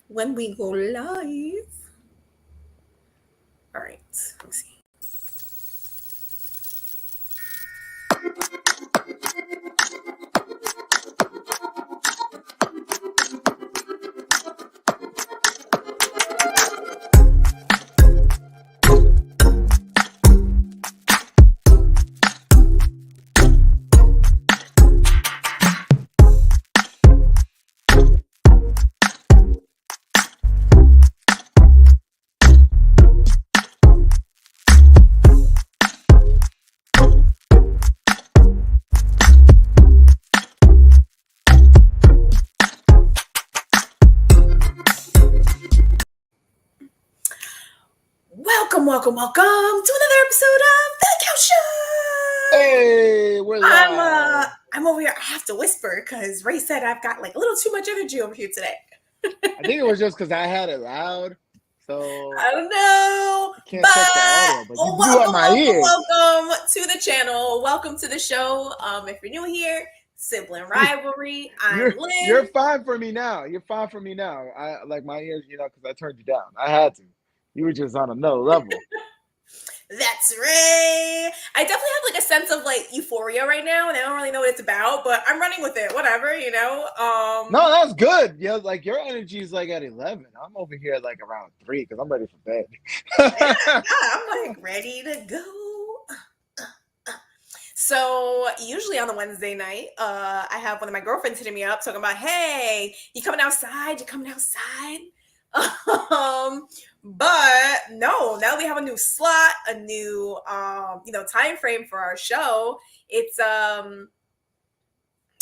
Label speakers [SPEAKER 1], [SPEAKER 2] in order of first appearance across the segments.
[SPEAKER 1] when we go live. All right, let me see. Welcome to another episode of The Couch Show.
[SPEAKER 2] Hey, we're live.
[SPEAKER 1] I'm over here. I have to whisper because Ray said I've got like a little too much energy over here today.
[SPEAKER 2] I think it was just because I had it loud, so
[SPEAKER 1] I don't know,
[SPEAKER 2] I can't check the audio. But you blew up my ears.
[SPEAKER 1] Welcome to the channel. Welcome to the show. If you're new here, sibling rivalry. I'm Lynn.
[SPEAKER 2] You're fine for me now. You're fine for me now. I like my ears, because I turned you down. I had to. You were just on another level.
[SPEAKER 1] That's Ray. I definitely have like a sense of like euphoria right now, and I don't really know what it's about, but I'm running with it. Whatever,
[SPEAKER 2] No, that's good. Yeah, like your energy is like at 11. I'm over here at like around 3 because I'm ready for bed.
[SPEAKER 1] Yeah, I'm like ready to go. So usually on the Wednesday night, I have one of my girlfriends hitting me up talking about, hey, you coming outside? You coming outside? But no, now we have a new slot, a new time frame for our show. It's I know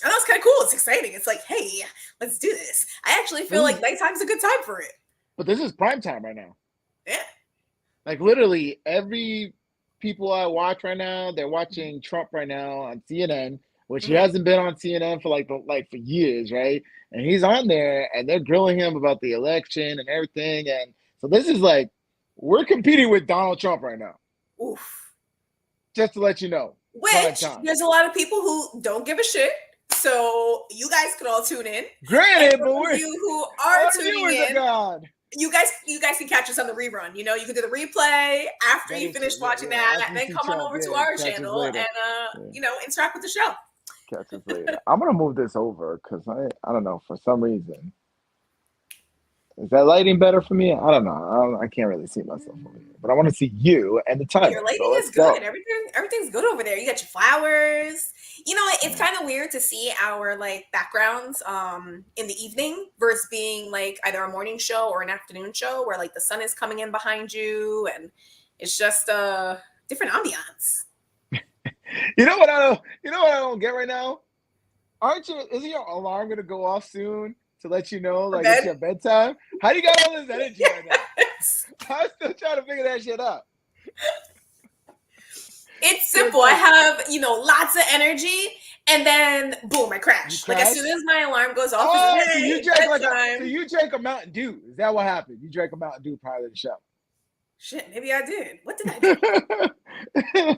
[SPEAKER 1] it's kind of cool. It's exciting. It's like, hey, let's do this. I actually feel like nighttime's a good time for it.
[SPEAKER 2] But this is prime time right now.
[SPEAKER 1] Yeah.
[SPEAKER 2] Like literally every people I watch right now, they're watching Trump right now on CNN, which he hasn't been on CNN for for years, right? And he's on there, and they're grilling him about the election and everything. And so this is like, we're competing with Donald Trump right now.
[SPEAKER 1] Oof.
[SPEAKER 2] Just to let you know.
[SPEAKER 1] Which there's a lot of people who don't give a shit. So you guys could all tune in.
[SPEAKER 2] Granted, but
[SPEAKER 1] you who are tuning in, you guys can catch us on the rerun. You can do the replay after you finish watching that, and then come on over to our channel and interact with the show.
[SPEAKER 2] Catch us later. I'm gonna move this over because I don't know, for some reason. Is that lighting better for me? I don't know. I can't really see myself over here, but I want to see you and the time.
[SPEAKER 1] Your lighting is good. Everything's good over there. You got your flowers. It's kind of weird to see our like backgrounds in the evening versus being like either a morning show or an afternoon show where like the sun is coming in behind you and it's just a different ambiance.
[SPEAKER 2] You know what I don't get right now? Isn't your alarm gonna go off soon to let you know like it's your bedtime? How do you got all this energy right now? I'm still trying to figure that shit out.
[SPEAKER 1] It's simple. I have, lots of energy, and then boom, I crash. Like as soon as my alarm goes off,
[SPEAKER 2] so you drank a Mountain Dew. Is that what happened? You drank a Mountain Dew prior to the show.
[SPEAKER 1] Shit, maybe I did. What did I do?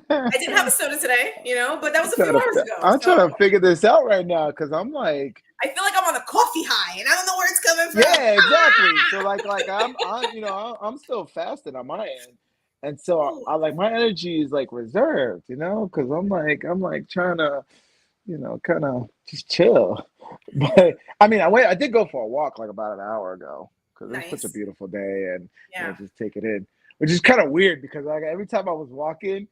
[SPEAKER 1] I didn't have a soda today, but that was a few hours ago.
[SPEAKER 2] I'm trying to figure this out right now because I'm like,
[SPEAKER 1] I feel like I'm on a coffee high, and I don't know where it's coming from.
[SPEAKER 2] Yeah, exactly. So I'm still fasting on my end, and so I like my energy is like reserved, because I'm like trying to, kind of just chill. But I did go for a walk like about an hour ago because it's such a beautiful day, and just take it in. Which is kind of weird because like every time I was walking,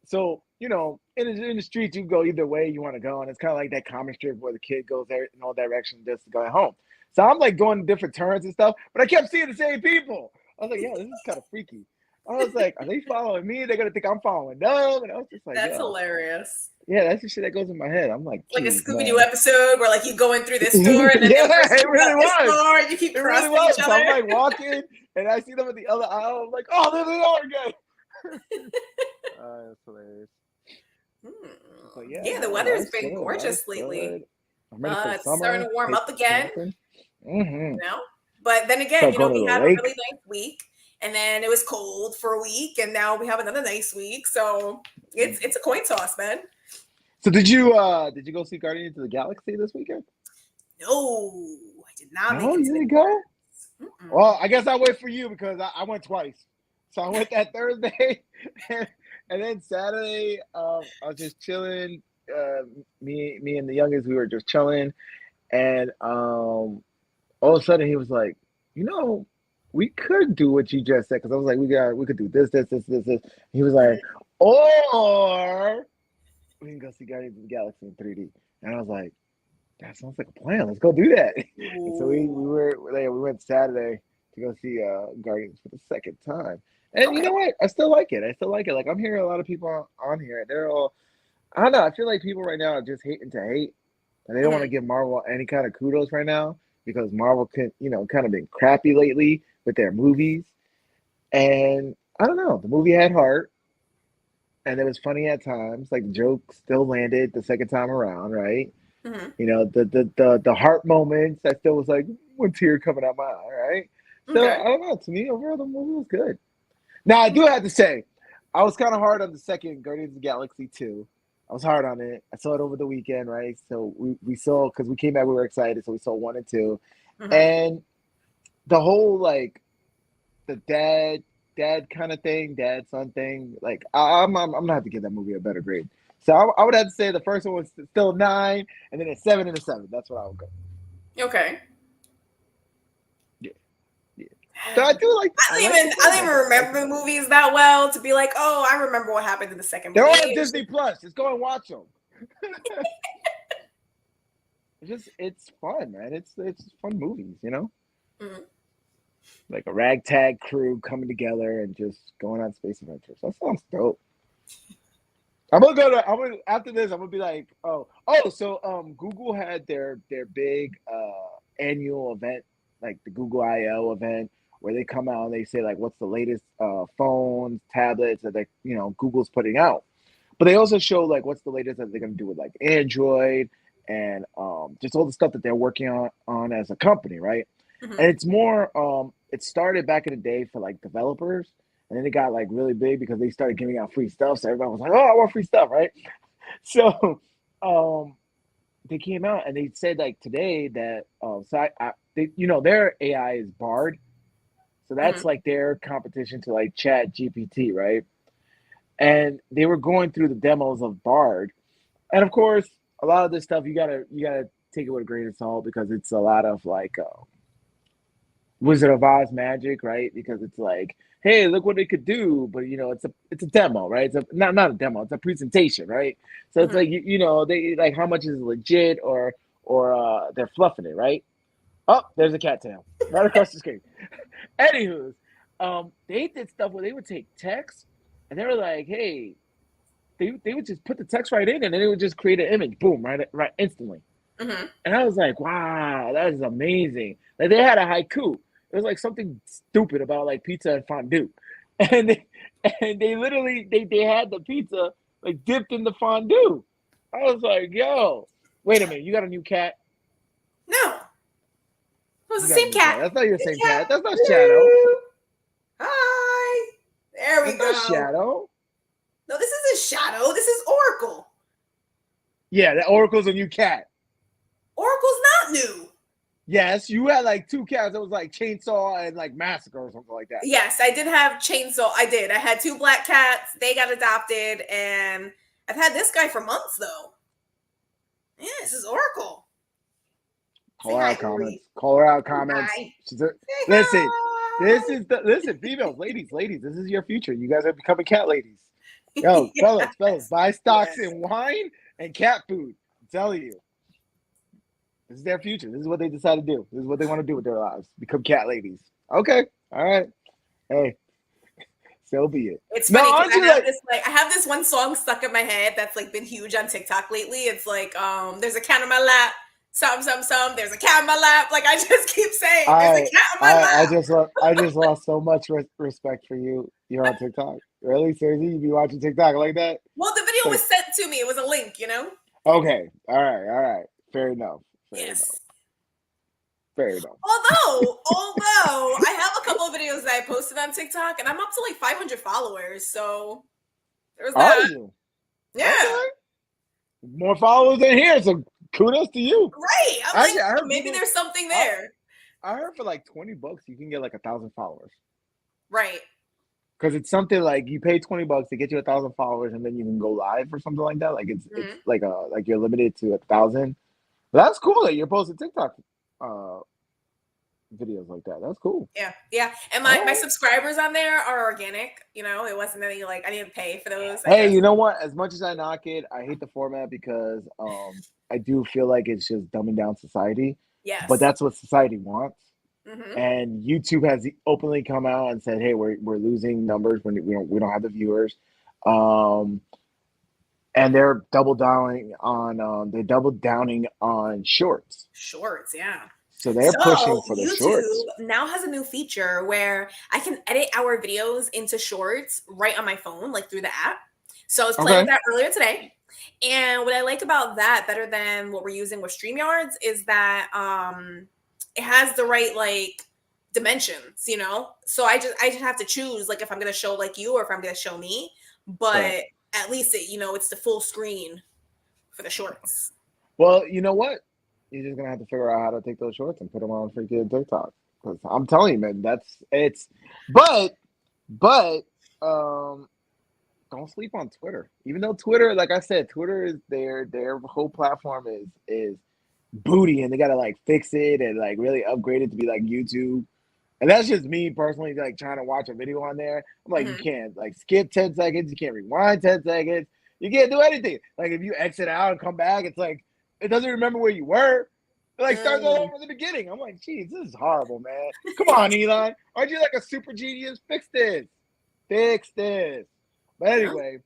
[SPEAKER 2] so in the streets you go either way you want to go, and it's kind of like that common strip where the kid goes there in all directions just to go home. So I'm like going different turns and stuff, but I kept seeing the same people. I was like, yeah, this is kind of freaky. I was like, are they following me? They're gonna think I'm following them, and I was just like,
[SPEAKER 1] that's hilarious.
[SPEAKER 2] Yeah, that's the shit that goes in my head. I'm like
[SPEAKER 1] a Scooby-Doo episode where like you going through this store and then
[SPEAKER 2] it really was.
[SPEAKER 1] Store and you keep crossing each other.
[SPEAKER 2] So I'm like walking and I see them at the other aisle. I'm like, oh, there they are again. That's hilarious.
[SPEAKER 1] The weather's been gorgeous lately. It's starting to warm up again. But then again, we had a really nice week. And then it was cold for a week, and now we have another nice week. So it's a coin toss, man.
[SPEAKER 2] So did you go see Guardians of the Galaxy this weekend?
[SPEAKER 1] No, did not make
[SPEAKER 2] No,
[SPEAKER 1] it
[SPEAKER 2] you
[SPEAKER 1] to the
[SPEAKER 2] didn't go?
[SPEAKER 1] Mm-mm.
[SPEAKER 2] Well, I guess I'll wait for you because I went twice. So I went that Thursday, and then Saturday, I was just chilling. Me and the youngest, we were just chilling, and all of a sudden he was like, you know, we could do what you just said because I was like, we could do this. He was like, or we can go see Guardians of the Galaxy in 3D, and I was like, that sounds like a plan. Let's go do that. And so we went Saturday to go see Guardians for the second time. And you
[SPEAKER 1] Okay.
[SPEAKER 2] know what? I still like it. I still like it. Like I'm hearing a lot of people on here, and they're all I don't know. I feel like people right now are just hating to hate, and they don't want
[SPEAKER 1] Mhm.
[SPEAKER 2] to give Marvel any kind of kudos right now because Marvel can, kind of been crappy lately with their movies. And I don't know. The movie had heart, and it was funny at times. Like the joke still landed the second time around, right?
[SPEAKER 1] Mhm.
[SPEAKER 2] The heart moments. I still was like one tear coming out my eye, right? So
[SPEAKER 1] Okay.
[SPEAKER 2] I don't know. To me, overall, the movie was good. Now I do have to say, I was kind of hard on the second Guardians of the Galaxy 2. I was hard on it. I saw it over the weekend, right? So we saw because we came back, we were excited, so we saw 1 and 2,
[SPEAKER 1] Mhm.
[SPEAKER 2] and the whole like the dad kind of thing, dad son thing. Like I'm gonna have to give that movie a better grade. So I would have to say the first one was still 9, and then a 7 and a 7. That's what I would go.
[SPEAKER 1] Okay.
[SPEAKER 2] Yeah, yeah. So I
[SPEAKER 1] I
[SPEAKER 2] do
[SPEAKER 1] don't
[SPEAKER 2] like
[SPEAKER 1] even
[SPEAKER 2] that. I like the
[SPEAKER 1] remember
[SPEAKER 2] second.
[SPEAKER 1] movies that well to be like, oh, I remember what happened in the second
[SPEAKER 2] They're
[SPEAKER 1] movie.
[SPEAKER 2] all on
[SPEAKER 1] It's
[SPEAKER 2] Disney
[SPEAKER 1] just-
[SPEAKER 2] Plus. Just go and watch them. It's fun, man. It's fun movies.
[SPEAKER 1] Mhm.
[SPEAKER 2] Like a ragtag crew coming together and just going on space adventures. That sounds dope. I'm gonna after this. I'm gonna be like, so Google had their big annual event, like the Google I/O event, where they come out and they say like, what's the latest phones, tablets that Google's putting out. But they also show like what's the latest that they're gonna do with like Android and just all the stuff that they're working on as a company, right? And
[SPEAKER 1] Mhm.
[SPEAKER 2] it's more it started back in the day for like developers, and then it got like really big because they started giving out free stuff. So everybody was like, "Oh, I want free stuff," right? So um, they came out and they said like today that their AI is Bard, so that's
[SPEAKER 1] Mhm.
[SPEAKER 2] like their competition to like Chat GPT, right? And they were going through the demos of Bard, and of course, a lot of this stuff you gotta take it with a grain of salt because it's a lot of like Wizard of Oz magic, right? Because it's like, hey, look what it could do, but it's a demo, right? It's a not a demo, it's a presentation, right? So it's
[SPEAKER 1] Mhm.
[SPEAKER 2] like they like how much is legit or they're fluffing it, right? Oh, there's a cattail right across the screen. Anywho's, they did stuff where they would take text and they were like, hey, they would just put the text right in and then it would just create an image, boom, right instantly.
[SPEAKER 1] Mhm.
[SPEAKER 2] And I was like, wow, that is amazing. Like they had a haiku. It was like something stupid about like pizza and fondue. And they literally they had the pizza like dipped in the fondue. I was like, yo, wait a minute, you got a new cat?
[SPEAKER 1] No, it was the
[SPEAKER 2] You got a
[SPEAKER 1] same
[SPEAKER 2] new
[SPEAKER 1] cat.
[SPEAKER 2] cat. That's not your
[SPEAKER 1] Same
[SPEAKER 2] same
[SPEAKER 1] cat.
[SPEAKER 2] cat. That's not Shadow.
[SPEAKER 1] Hello. Hi. There we
[SPEAKER 2] That's not
[SPEAKER 1] go.
[SPEAKER 2] Shadow.
[SPEAKER 1] No, this isn't Shadow. This is Oracle.
[SPEAKER 2] Yeah, that Oracle's a new cat.
[SPEAKER 1] Oracle's not new.
[SPEAKER 2] Yes, you had like two cats that was like Chainsaw and like Massacre or something like that.
[SPEAKER 1] Yes, I did have Chainsaw. I did. I had two black cats. They got adopted, and I've had this guy for months though. Yeah, this is Oracle. Say
[SPEAKER 2] Call her
[SPEAKER 1] hi,
[SPEAKER 2] out
[SPEAKER 1] Ori.
[SPEAKER 2] comments. Call her out comments.
[SPEAKER 1] Hi.
[SPEAKER 2] She's a,
[SPEAKER 1] Say
[SPEAKER 2] listen.
[SPEAKER 1] hi.
[SPEAKER 2] Listen, females, ladies. This is your future. You guys are becoming cat ladies. Yo, fellas,
[SPEAKER 1] Yes.
[SPEAKER 2] buy stocks
[SPEAKER 1] Yes.
[SPEAKER 2] in wine and cat food. I'm telling you, this is their future. This is what they decide to do. This is what they want to do with their lives. Become cat ladies. Okay, all right. Hey, so be it.
[SPEAKER 1] It's
[SPEAKER 2] Now,
[SPEAKER 1] funny because
[SPEAKER 2] aren't you like?
[SPEAKER 1] I have this one song stuck in my head that's like been huge on TikTok lately. It's like there's a cat on my lap, some. There's a cat on my lap. Like I just keep saying, there's a
[SPEAKER 2] I
[SPEAKER 1] cat on my lap.
[SPEAKER 2] I just lost so much respect for you. You're on TikTok. Really, seriously, you be watching TikTok like that?
[SPEAKER 1] Well, the video was
[SPEAKER 2] Like,
[SPEAKER 1] sent to me. It was a link.
[SPEAKER 2] okay, all right. Fair enough. Fair enough.
[SPEAKER 1] Yes.
[SPEAKER 2] Fair enough.
[SPEAKER 1] Although I have a couple of videos that I posted on TikTok, and I'm up to like 500 followers. So there's
[SPEAKER 2] Are
[SPEAKER 1] that.
[SPEAKER 2] you?
[SPEAKER 1] Yeah.
[SPEAKER 2] Okay. More followers in here, so Kudos to you.
[SPEAKER 1] Right. I'm like,
[SPEAKER 2] Actually, I heard
[SPEAKER 1] maybe
[SPEAKER 2] people.
[SPEAKER 1] there's something
[SPEAKER 2] I,
[SPEAKER 1] there.
[SPEAKER 2] I heard for like $20 you can get like 1,000 followers.
[SPEAKER 1] Right.
[SPEAKER 2] Because it's something like you pay $20 to get you 1,000 followers, and then you can go live or something like that. Like it's
[SPEAKER 1] Hmm.
[SPEAKER 2] like you're limited to 1,000. That's cool that you're posting TikTok uh videos like that. That's cool.
[SPEAKER 1] Yeah, yeah. And
[SPEAKER 2] All
[SPEAKER 1] my
[SPEAKER 2] right.
[SPEAKER 1] subscribers on there are organic. You know, it wasn't any like I didn't pay for those. I
[SPEAKER 2] Hey,
[SPEAKER 1] just
[SPEAKER 2] you know what? As much as I knock it, I hate the format because I do feel like it's just dumbing down society. But
[SPEAKER 1] yes.
[SPEAKER 2] that's what society wants.
[SPEAKER 1] Hmm.
[SPEAKER 2] And YouTube has openly come out and said, "Hey, we're losing numbers when we don't have the viewers." Um, and they're double downing on shorts.
[SPEAKER 1] Shorts, yeah.
[SPEAKER 2] So they're pushing
[SPEAKER 1] So
[SPEAKER 2] for the
[SPEAKER 1] YouTube
[SPEAKER 2] shorts.
[SPEAKER 1] now has a new feature where I can edit our videos into shorts right on my phone, like through the app. So I was playing with
[SPEAKER 2] Okay.
[SPEAKER 1] that earlier today. And what I like about that better than what we're using with StreamYards is that it has the right like dimensions, you know? So I just have to choose like if I'm gonna show like you or if I'm gonna show me.
[SPEAKER 2] Right.
[SPEAKER 1] But at least it's the full screen for the shorts.
[SPEAKER 2] Well, you know what? You're just gonna have to figure out how to take those shorts and put them on freaking TikTok. Because I'm telling you, man, that's it's. But um, don't sleep on Twitter. Even though Twitter, like I said, Twitter is their whole platform is booty, and they gotta like fix it and like really upgrade it to be like YouTube. And that's just me personally, like trying to watch a video on there. I'm like, you
[SPEAKER 1] Hmm.
[SPEAKER 2] can't like skip 10 seconds, you can't rewind 10 seconds, you can't do anything. Like if you exit out and come back, it's like it doesn't remember where you were. It like starts all
[SPEAKER 1] Mm.
[SPEAKER 2] over the beginning. I'm like, geez, this is horrible, man. Come on, Elon. Aren't you like a super genius? Fix this. Fix this. But
[SPEAKER 1] Yeah.
[SPEAKER 2] anyway,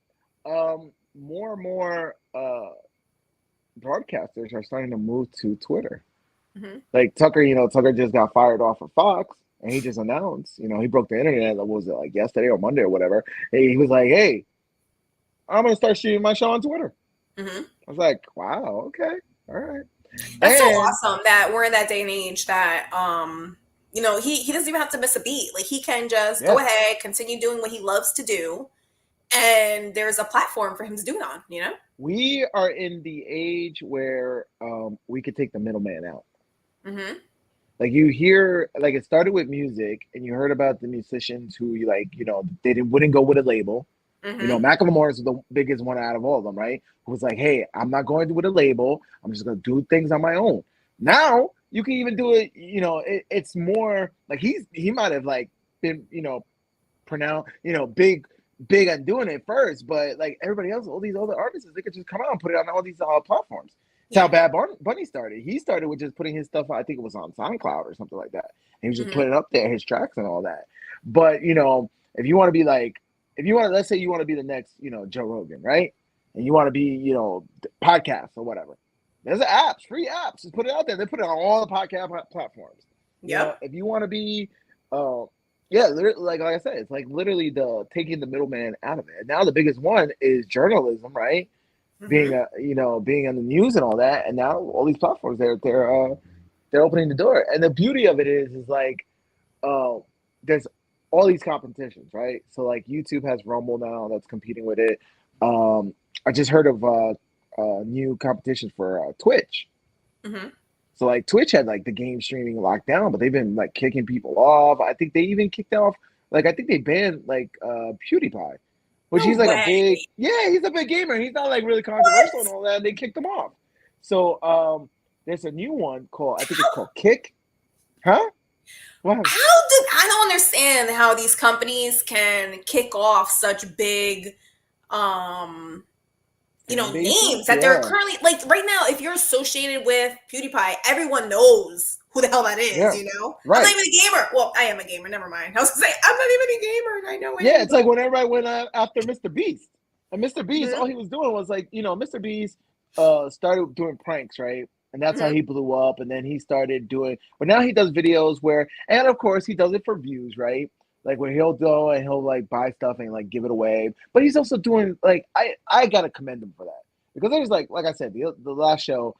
[SPEAKER 2] more and more broadcasters are starting to move to Twitter.
[SPEAKER 1] Hmm.
[SPEAKER 2] Like Tucker, Tucker just got fired off of Fox, and he just announced, he broke the internet. What was it, like yesterday or Monday or whatever? He was like, "Hey, I'm gonna start streaming my show on Twitter."
[SPEAKER 1] Hmm.
[SPEAKER 2] I was like, "Wow, okay, all right."
[SPEAKER 1] That's so
[SPEAKER 2] And
[SPEAKER 1] awesome that we're in that day and age that he doesn't even have to miss a beat. Like he can just go
[SPEAKER 2] yeah,
[SPEAKER 1] ahead, continue doing what he loves to do, and there's a platform for him to do it on, you know?
[SPEAKER 2] we are in the age where we could take the middleman out.
[SPEAKER 1] Mhm.
[SPEAKER 2] Like you hear, like it started with music, and you heard about the musicians who, they wouldn't go with a label.
[SPEAKER 1] Mhm.
[SPEAKER 2] Macklemore is the biggest one out of all of them, right? Who was like, "Hey, I'm not going with a label. I'm just going to do things on my own." Now you can even do it. It's more like he might have like been, pronounced, big on doing it first, but like everybody else, all these other artists, they could just come out and put it on all these platforms. It's how
[SPEAKER 1] Yeah.
[SPEAKER 2] Bad Bunny started. He started with just putting his stuff, I think it was on SoundCloud or something like that. And he was just
[SPEAKER 1] Mhm.
[SPEAKER 2] putting up there his tracks and all that. But if you want to be like, if you want to, let's say you want to be the next, Joe Rogan, right? And you want to be, podcast or whatever. There's apps, free apps. Just put it out there. They put it on all the podcast platforms.
[SPEAKER 1] Yep.
[SPEAKER 2] If you want to be, uh, yeah, like I said, it's like literally the taking the middleman out of it. And now the biggest one is journalism, right? Being
[SPEAKER 1] Mhm.
[SPEAKER 2] being on the news and all that. And now all these platforms, they're opening the door. And the beauty of it is like uh, there's all these competitions, right? So like YouTube has Rumble now that's competing with it. I just heard of new competition for Twitch.
[SPEAKER 1] Mhm.
[SPEAKER 2] So like Twitch had like the game streaming locked down, but they've been like kicking people off. I think they even kicked off, like I think they banned like PewDiePie, which
[SPEAKER 1] No
[SPEAKER 2] he's like a
[SPEAKER 1] way.
[SPEAKER 2] big, yeah, he's a big gamer. He's not like really controversial and
[SPEAKER 1] What?
[SPEAKER 2] all that. And they kicked him off. So there's a new one called, I think it's
[SPEAKER 1] How
[SPEAKER 2] called Kick. Huh? What?
[SPEAKER 1] I don't understand how these companies can kick off such big um
[SPEAKER 2] Fan bases?
[SPEAKER 1] names that they're
[SPEAKER 2] Yeah.
[SPEAKER 1] currently like right now, if you're associated with PewDiePie, everyone knows who the hell that is,
[SPEAKER 2] Yeah.
[SPEAKER 1] you know? I'm not
[SPEAKER 2] Right.
[SPEAKER 1] even a gamer. Well, I am a gamer, never mind. I was gonna say I'm not even a gamer and I know
[SPEAKER 2] Yeah,
[SPEAKER 1] him,
[SPEAKER 2] it's
[SPEAKER 1] but
[SPEAKER 2] like when everybody went after Mr. Beast. And Mr. Beast,
[SPEAKER 1] mhm,
[SPEAKER 2] all he was doing was like, Mr. Beast started doing pranks, right? And that's how
[SPEAKER 1] mhm,
[SPEAKER 2] he blew up. And then he started doing, but now he does videos where, and of course, he does it for views, right? Like where he'll go and he'll like buy stuff and like give it away. But he's also doing like, I gotta commend him for that. Because there's like I said, the last show,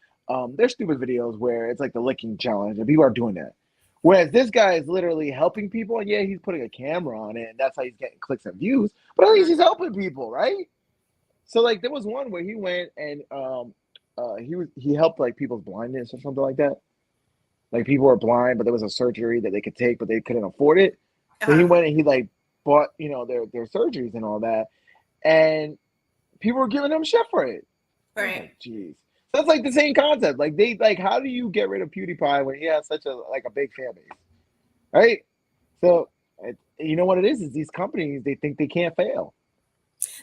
[SPEAKER 2] there's stupid videos where it's like the licking challenge and people are doing that. Whereas this guy is literally helping people, and yeah, he's putting a camera on it, and that's how he's getting clicks and views. But at least
[SPEAKER 1] mhm,
[SPEAKER 2] he's helping people, right? So like, there was one where he went and he helped like people's blindness or something like that. Like people were blind, but there was a surgery that they could take, but they couldn't afford it. So he
[SPEAKER 1] Uh-huh.
[SPEAKER 2] went and he like bought, their surgeries and all that, and people were giving him shit for it. I was
[SPEAKER 1] Right.
[SPEAKER 2] like, geez. So that's like the same concept. Like how do you get rid of PewDiePie when he has such a big fan base, right? So you know what it is these companies they think they can't fail.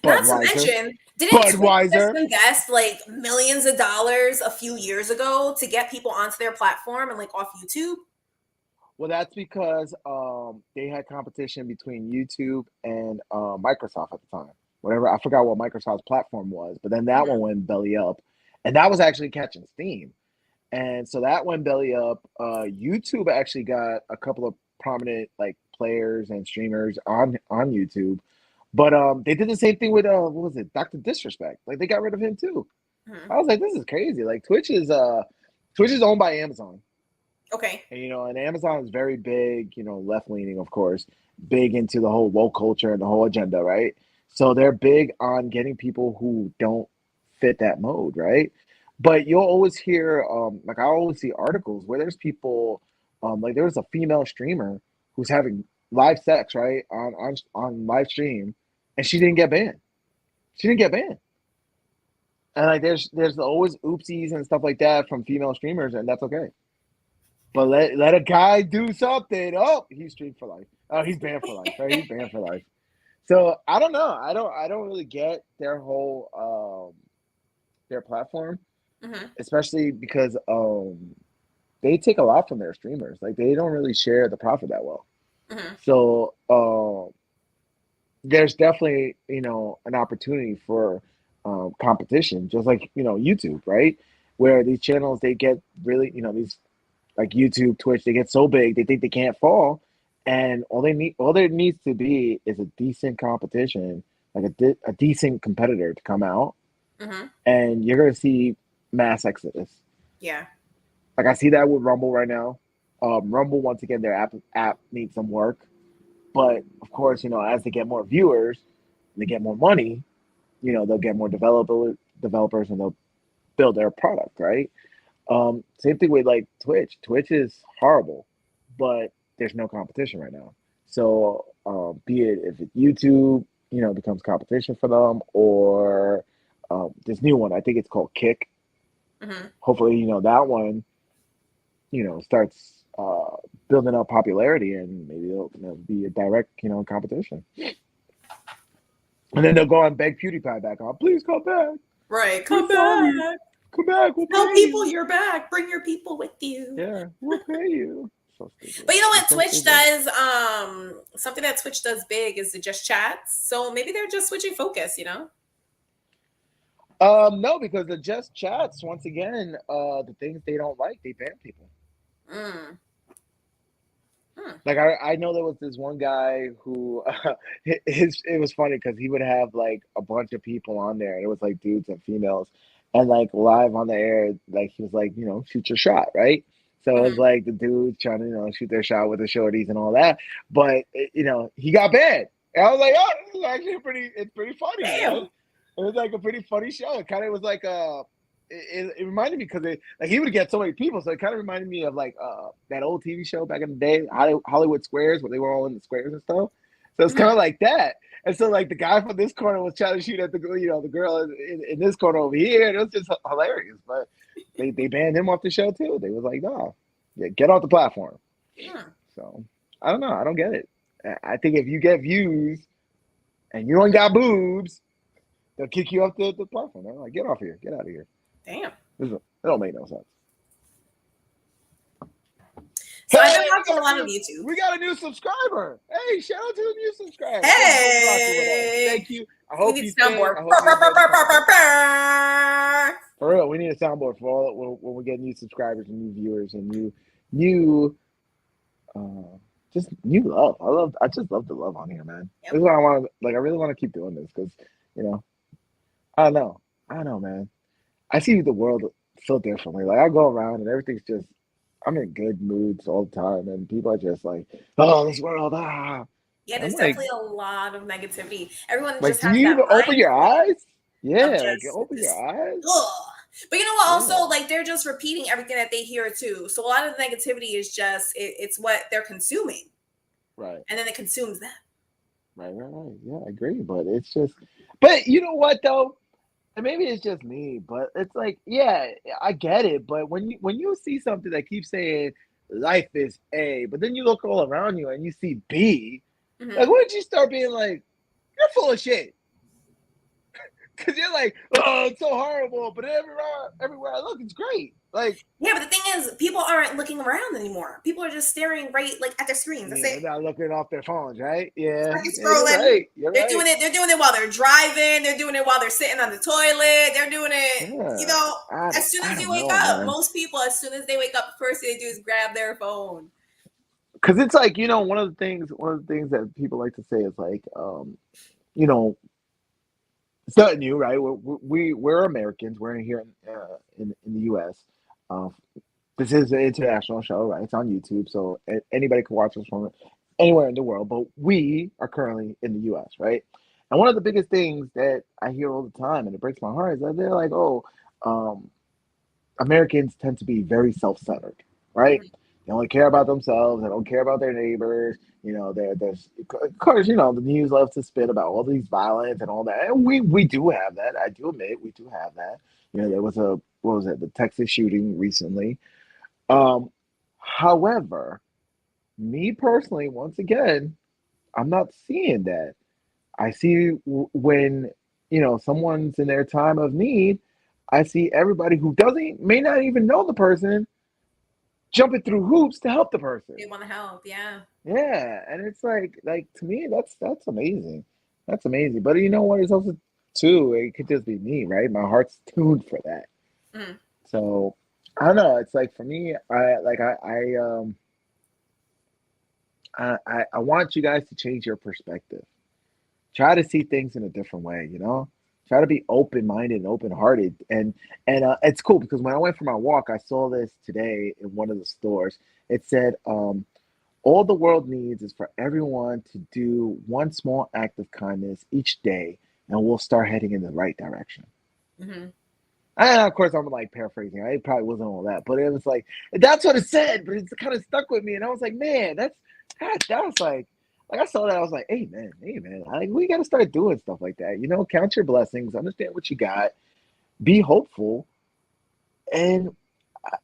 [SPEAKER 1] Not to
[SPEAKER 2] Budweiser,
[SPEAKER 1] mention, didn't Twitch just
[SPEAKER 2] Budweiser.
[SPEAKER 1] invest like millions of dollars a few years ago to get people onto their platform and like off YouTube?
[SPEAKER 2] Well, that's because they had competition between YouTube and Microsoft at the time. Whatever, I forgot what Microsoft's platform was, but then that one
[SPEAKER 1] Mm-hmm.
[SPEAKER 2] went belly up, and that was actually catching steam. And so that went belly up. YouTube actually got a couple of prominent like players and streamers on YouTube, but they did the same thing with what was it, Dr. Disrespect? Like they got rid of him too.
[SPEAKER 1] Mm-hmm.
[SPEAKER 2] I was like, this is crazy. Like Twitch is owned by Amazon.
[SPEAKER 1] Okay.
[SPEAKER 2] And, and Amazon is very big, left leaning, of course, big into the whole woke culture and the whole agenda, right? So they're big on getting people who don't fit that mode, right? But you'll always hear, like I always see articles where there's people, like there's a female streamer who's having live sex, right, on live stream, and she didn't get banned. She didn't get banned. And like there's always oopsies and stuff like that from female streamers, and that's okay. But let a guy do something. Oh, he's streamed for life. Oh, he's banned for life. Right? He's banned for life. So I don't know. I don't really get their whole their platform,
[SPEAKER 1] Mm-hmm.
[SPEAKER 2] especially because they take a lot from their streamers. Like they don't really share the profit that well.
[SPEAKER 1] Mm-hmm.
[SPEAKER 2] So there's definitely an opportunity for competition, just like YouTube, right? Where these channels they get really these like YouTube, Twitch, they get so big they think they can't fall, and all there needs to be is a decent competition, like a decent competitor to come out,
[SPEAKER 1] Mm-hmm.
[SPEAKER 2] and you're gonna see mass exodus.
[SPEAKER 1] Yeah.
[SPEAKER 2] Like I see that with Rumble right now. Rumble once again, their app needs some work, but of course, as they get more viewers, and they get more money, they'll get more developers, and they'll build their product, right? Same thing with like Twitch. Twitch is horrible, but there's no competition right now. So, be it if it's YouTube, becomes competition for them, or this new one, I think it's called Kick.
[SPEAKER 1] Mm-hmm.
[SPEAKER 2] Hopefully, that one, starts building up popularity, and maybe it'll be a direct, competition. And then they'll go and beg PewDiePie back on, please come back.
[SPEAKER 1] Right.
[SPEAKER 2] We're
[SPEAKER 1] Come
[SPEAKER 2] sorry.
[SPEAKER 1] back.
[SPEAKER 2] Come back. We'll
[SPEAKER 1] Tell
[SPEAKER 2] pay
[SPEAKER 1] people
[SPEAKER 2] you.
[SPEAKER 1] you're back. Bring your people with you.
[SPEAKER 2] Yeah, we'll pay you. So stupid.
[SPEAKER 1] But you know what
[SPEAKER 2] It's so
[SPEAKER 1] Twitch
[SPEAKER 2] stupid.
[SPEAKER 1] does? Something that Twitch does big is the just chats. So maybe they're just switching focus,
[SPEAKER 2] No, because the just chats, once again, the things they don't like, they ban people.
[SPEAKER 1] Mm.
[SPEAKER 2] Like I know there was this one guy who it was funny because he would have like a bunch of people on there, and it was like dudes and females, and like live on the air, like he was like, shoot your shot, right? So it was
[SPEAKER 1] Mm-hmm.
[SPEAKER 2] like the dudes trying to shoot their shot with the shorties and all that, but he got banned, and I was like, oh, this is actually it's pretty funny, man.
[SPEAKER 1] Damn.
[SPEAKER 2] It was like a pretty funny show. It kind of was like it reminded me because like he would get so many people, so it kind of reminded me of like that old TV show back in the day, Hollywood Squares, where they were all in the squares and stuff. So it's kind of like that. And so like the guy from this corner was trying to shoot at the girl in this corner over here, and it was just hilarious. But they banned him off the show too. They was like, no, yeah, get off the platform.
[SPEAKER 1] Hmm.
[SPEAKER 2] So I don't know. I don't get it. I think if you get views and you don't got boobs, they'll kick you off the platform. They're like, get off here, get out of here.
[SPEAKER 1] Damn.
[SPEAKER 2] It don't make no sense.
[SPEAKER 1] So I've been watching a lot of YouTube.
[SPEAKER 2] We got a new subscriber. Hey, shout out to the new subscriber.
[SPEAKER 1] Hey.
[SPEAKER 2] Thank you. I hope
[SPEAKER 1] We need
[SPEAKER 2] you
[SPEAKER 1] a soundboard.
[SPEAKER 2] For real, we need a soundboard for all when we get new subscribers and new viewers and new just new love. I just love the love on here, man.
[SPEAKER 1] Yep.
[SPEAKER 2] This is what I want to like. I really want to keep doing this because I don't know, man. I see the world so differently. Like I go around and everything's just, I'm in good moods all the time, and people are just like, "Oh, this world, ah."
[SPEAKER 1] Yeah, there's definitely a lot of negativity. Everyone
[SPEAKER 2] like,
[SPEAKER 1] just
[SPEAKER 2] do
[SPEAKER 1] has
[SPEAKER 2] you
[SPEAKER 1] that
[SPEAKER 2] even open your
[SPEAKER 1] mindset
[SPEAKER 2] eyes? Yeah,
[SPEAKER 1] of
[SPEAKER 2] like
[SPEAKER 1] just
[SPEAKER 2] open your eyes.
[SPEAKER 1] ugh. But you know what?
[SPEAKER 2] Yeah,
[SPEAKER 1] Also, like they're just repeating everything that they hear too. So a lot of the negativity is just it's what they're consuming,
[SPEAKER 2] right.
[SPEAKER 1] and then it consumes them.
[SPEAKER 2] Right. Yeah, I agree. But it's just, but you know what though? And maybe it's just me, but it's like, yeah, I get it. But when you see something that keeps saying life is A, but then you look all around you and you see B, like,
[SPEAKER 1] Hmm.
[SPEAKER 2] wouldn't you start being like, you're full of shit? Because you're like, oh, it's so horrible, but everywhere I look, it's great. Like,
[SPEAKER 1] Yeah, but the thing is, people aren't looking around anymore. People are just staring right like at their screens. That's
[SPEAKER 2] yeah,
[SPEAKER 1] it.
[SPEAKER 2] they're not looking off their phones, right? Yeah,
[SPEAKER 1] Fucking
[SPEAKER 2] yeah, you're
[SPEAKER 1] scrolling.
[SPEAKER 2] right. You're
[SPEAKER 1] They're doing
[SPEAKER 2] right.
[SPEAKER 1] it. They're doing it while they're driving. They're doing it while they're sitting on the toilet. They're doing it. You
[SPEAKER 2] Yeah,
[SPEAKER 1] know, as soon
[SPEAKER 2] I
[SPEAKER 1] as you
[SPEAKER 2] don't
[SPEAKER 1] wake
[SPEAKER 2] know,
[SPEAKER 1] up,
[SPEAKER 2] man.
[SPEAKER 1] most people, as soon as they wake up, the first thing they do is grab their phone.
[SPEAKER 2] Because it's like, one of the things that people like to say is like, you know, it's not new, right? We're Americans. We're here in the U.S. Uh, this is an international show, right? It's on YouTube, so anybody can watch us from anywhere in the world. But we are currently in the U.S., right? And one of the biggest things that I hear all the time, and it breaks my heart, is that they're like, "Oh, um, Americans tend to be very self-centered, right?
[SPEAKER 1] Mhm.
[SPEAKER 2] They only care about themselves. They don't care about their neighbors. You know, there's of course, the news loves to spit about all these violence and all that. And we do have that. I do admit we do have that. There was a what was it, the Texas shooting recently. Um, However, me personally, once again, I'm not seeing that. I see when someone's in their time of need. I see everybody who doesn't may not even know the person jumping through hoops to help the person.
[SPEAKER 1] They want to help. Yeah.
[SPEAKER 2] Yeah, and it's like to me that's amazing. That's amazing. But you know what? It's also too. It could just be me, right? My heart's tuned for that.
[SPEAKER 1] Mhm.
[SPEAKER 2] So I don't know. It's like for me, I want you guys to change your perspective. Try to see things in a different way. Try to be open-minded and open-hearted. And it's cool because when I went for my walk, I saw this today in one of the stores. It said, all the world needs is for everyone to do one small act of kindness each day, and we'll start heading in the right direction.
[SPEAKER 1] Mhm.
[SPEAKER 2] And of course, I'm like paraphrasing. It probably wasn't all that, but it was like that's what it said. But it's kind of stuck with me, and I was like, man, that was like I saw that. I was like, hey man, we got to start doing stuff like that. Count your blessings, understand what you got, be hopeful, and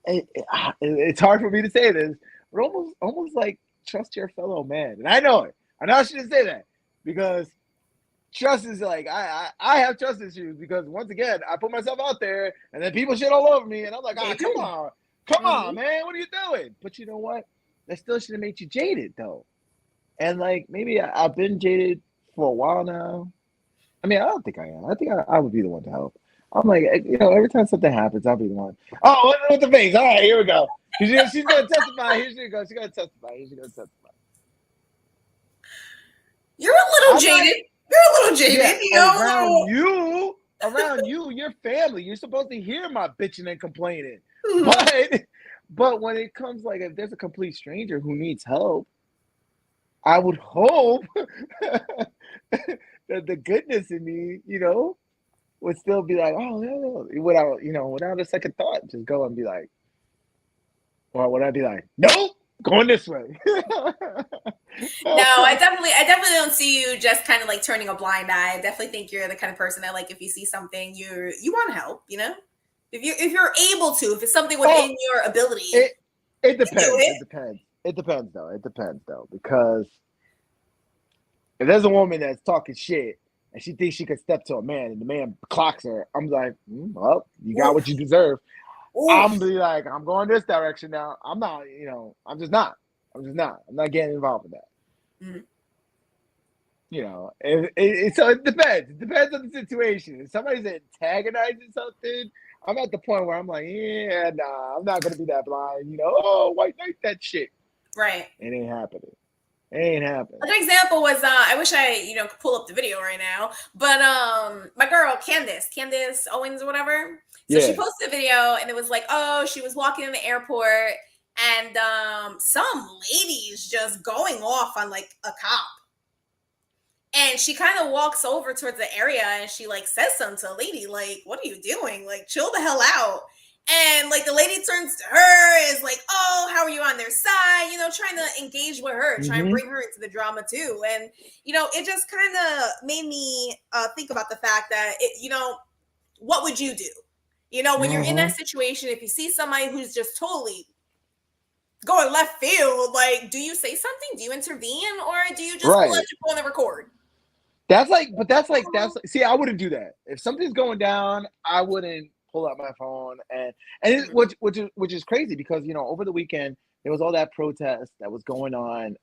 [SPEAKER 2] it's hard for me to say this, but almost like trust your fellow man. And I know it. I know I shouldn't say that because trust is like I have trust issues because once again I put myself out there and then people shit all over me and I'm like,
[SPEAKER 1] They do.
[SPEAKER 2] come on,
[SPEAKER 1] Hmm.
[SPEAKER 2] man, what are you doing? But you know what? That still should have made you jaded though. And like maybe I've been jaded for a while now. I mean, I don't think I am. I think I would be the one to help. I'm like, every time something happens, I'll be the one. Oh, with the face. All right, here we go. She's gonna testify. Here she goes. She's gonna testify. Here she goes. Testify.
[SPEAKER 1] You're a little
[SPEAKER 2] I'm not.
[SPEAKER 1] jaded. You're a little
[SPEAKER 2] Yeah,
[SPEAKER 1] jaded. You know.
[SPEAKER 2] around you, your family. You're supposed to hear my bitching and complaining.
[SPEAKER 1] Mhm.
[SPEAKER 2] But when it comes like if there's a complete stranger who needs help, I would hope that the goodness in me, would still be like, oh yeah, without a second thought, just go and be like, or would I be like, nope, going this way?
[SPEAKER 1] No, I definitely don't see you just kind of like turning a blind eye. I definitely think you're the kind of person that, like, if you see something, you want to help. You know, if you're able to, if it's something
[SPEAKER 2] Oh,
[SPEAKER 1] within your ability,
[SPEAKER 2] it it
[SPEAKER 1] you do
[SPEAKER 2] depends.
[SPEAKER 1] it.
[SPEAKER 2] It depends. It depends though. It depends though because if there's a woman that's talking shit and she thinks she could step to a man and the man clocks her, I'm like, well, you got what
[SPEAKER 1] Oof,
[SPEAKER 2] you deserve. I'm
[SPEAKER 1] oof.
[SPEAKER 2] be like, I'm going this direction now. I'm not, I'm just not. I'm just not. I'm not getting involved with that.
[SPEAKER 1] Mhm.
[SPEAKER 2] So it depends. It depends on the situation. If somebody's antagonizing something, I'm at the point where I'm like, yeah, nah, I'm not gonna be that blind. Oh, white knight that shit.
[SPEAKER 1] Right.
[SPEAKER 2] It ain't happening. It ain't happening.
[SPEAKER 1] A good example was I wish I could pull up the video right now, but my girl Candace Owens or whatever. So she
[SPEAKER 2] Yeah.
[SPEAKER 1] posted a video and it was like, oh, she was walking in the airport and some ladies just going off on like a cop. And she kind of walks over towards the area and she like says something to a lady, like, what are you doing? Like, chill the hell out. And like the lady turns to her, is like, oh, how are you on their side? You know, trying to engage with her, try and
[SPEAKER 2] Mm-hmm.
[SPEAKER 1] bring her into the drama too. And, you know, it just kind of made me think about the fact that, what would you do? You know, when you're in
[SPEAKER 2] Mm-hmm.
[SPEAKER 1] that situation, if you see somebody who's just totally going left field, like, do you say something? Do you intervene? Or do you just pull out
[SPEAKER 2] Right.
[SPEAKER 1] your phone and record?
[SPEAKER 2] See, I wouldn't do that. If something's going down, I wouldn't pull out my phone
[SPEAKER 1] Mm-hmm.
[SPEAKER 2] which is crazy because over the weekend there was all that protest that was going on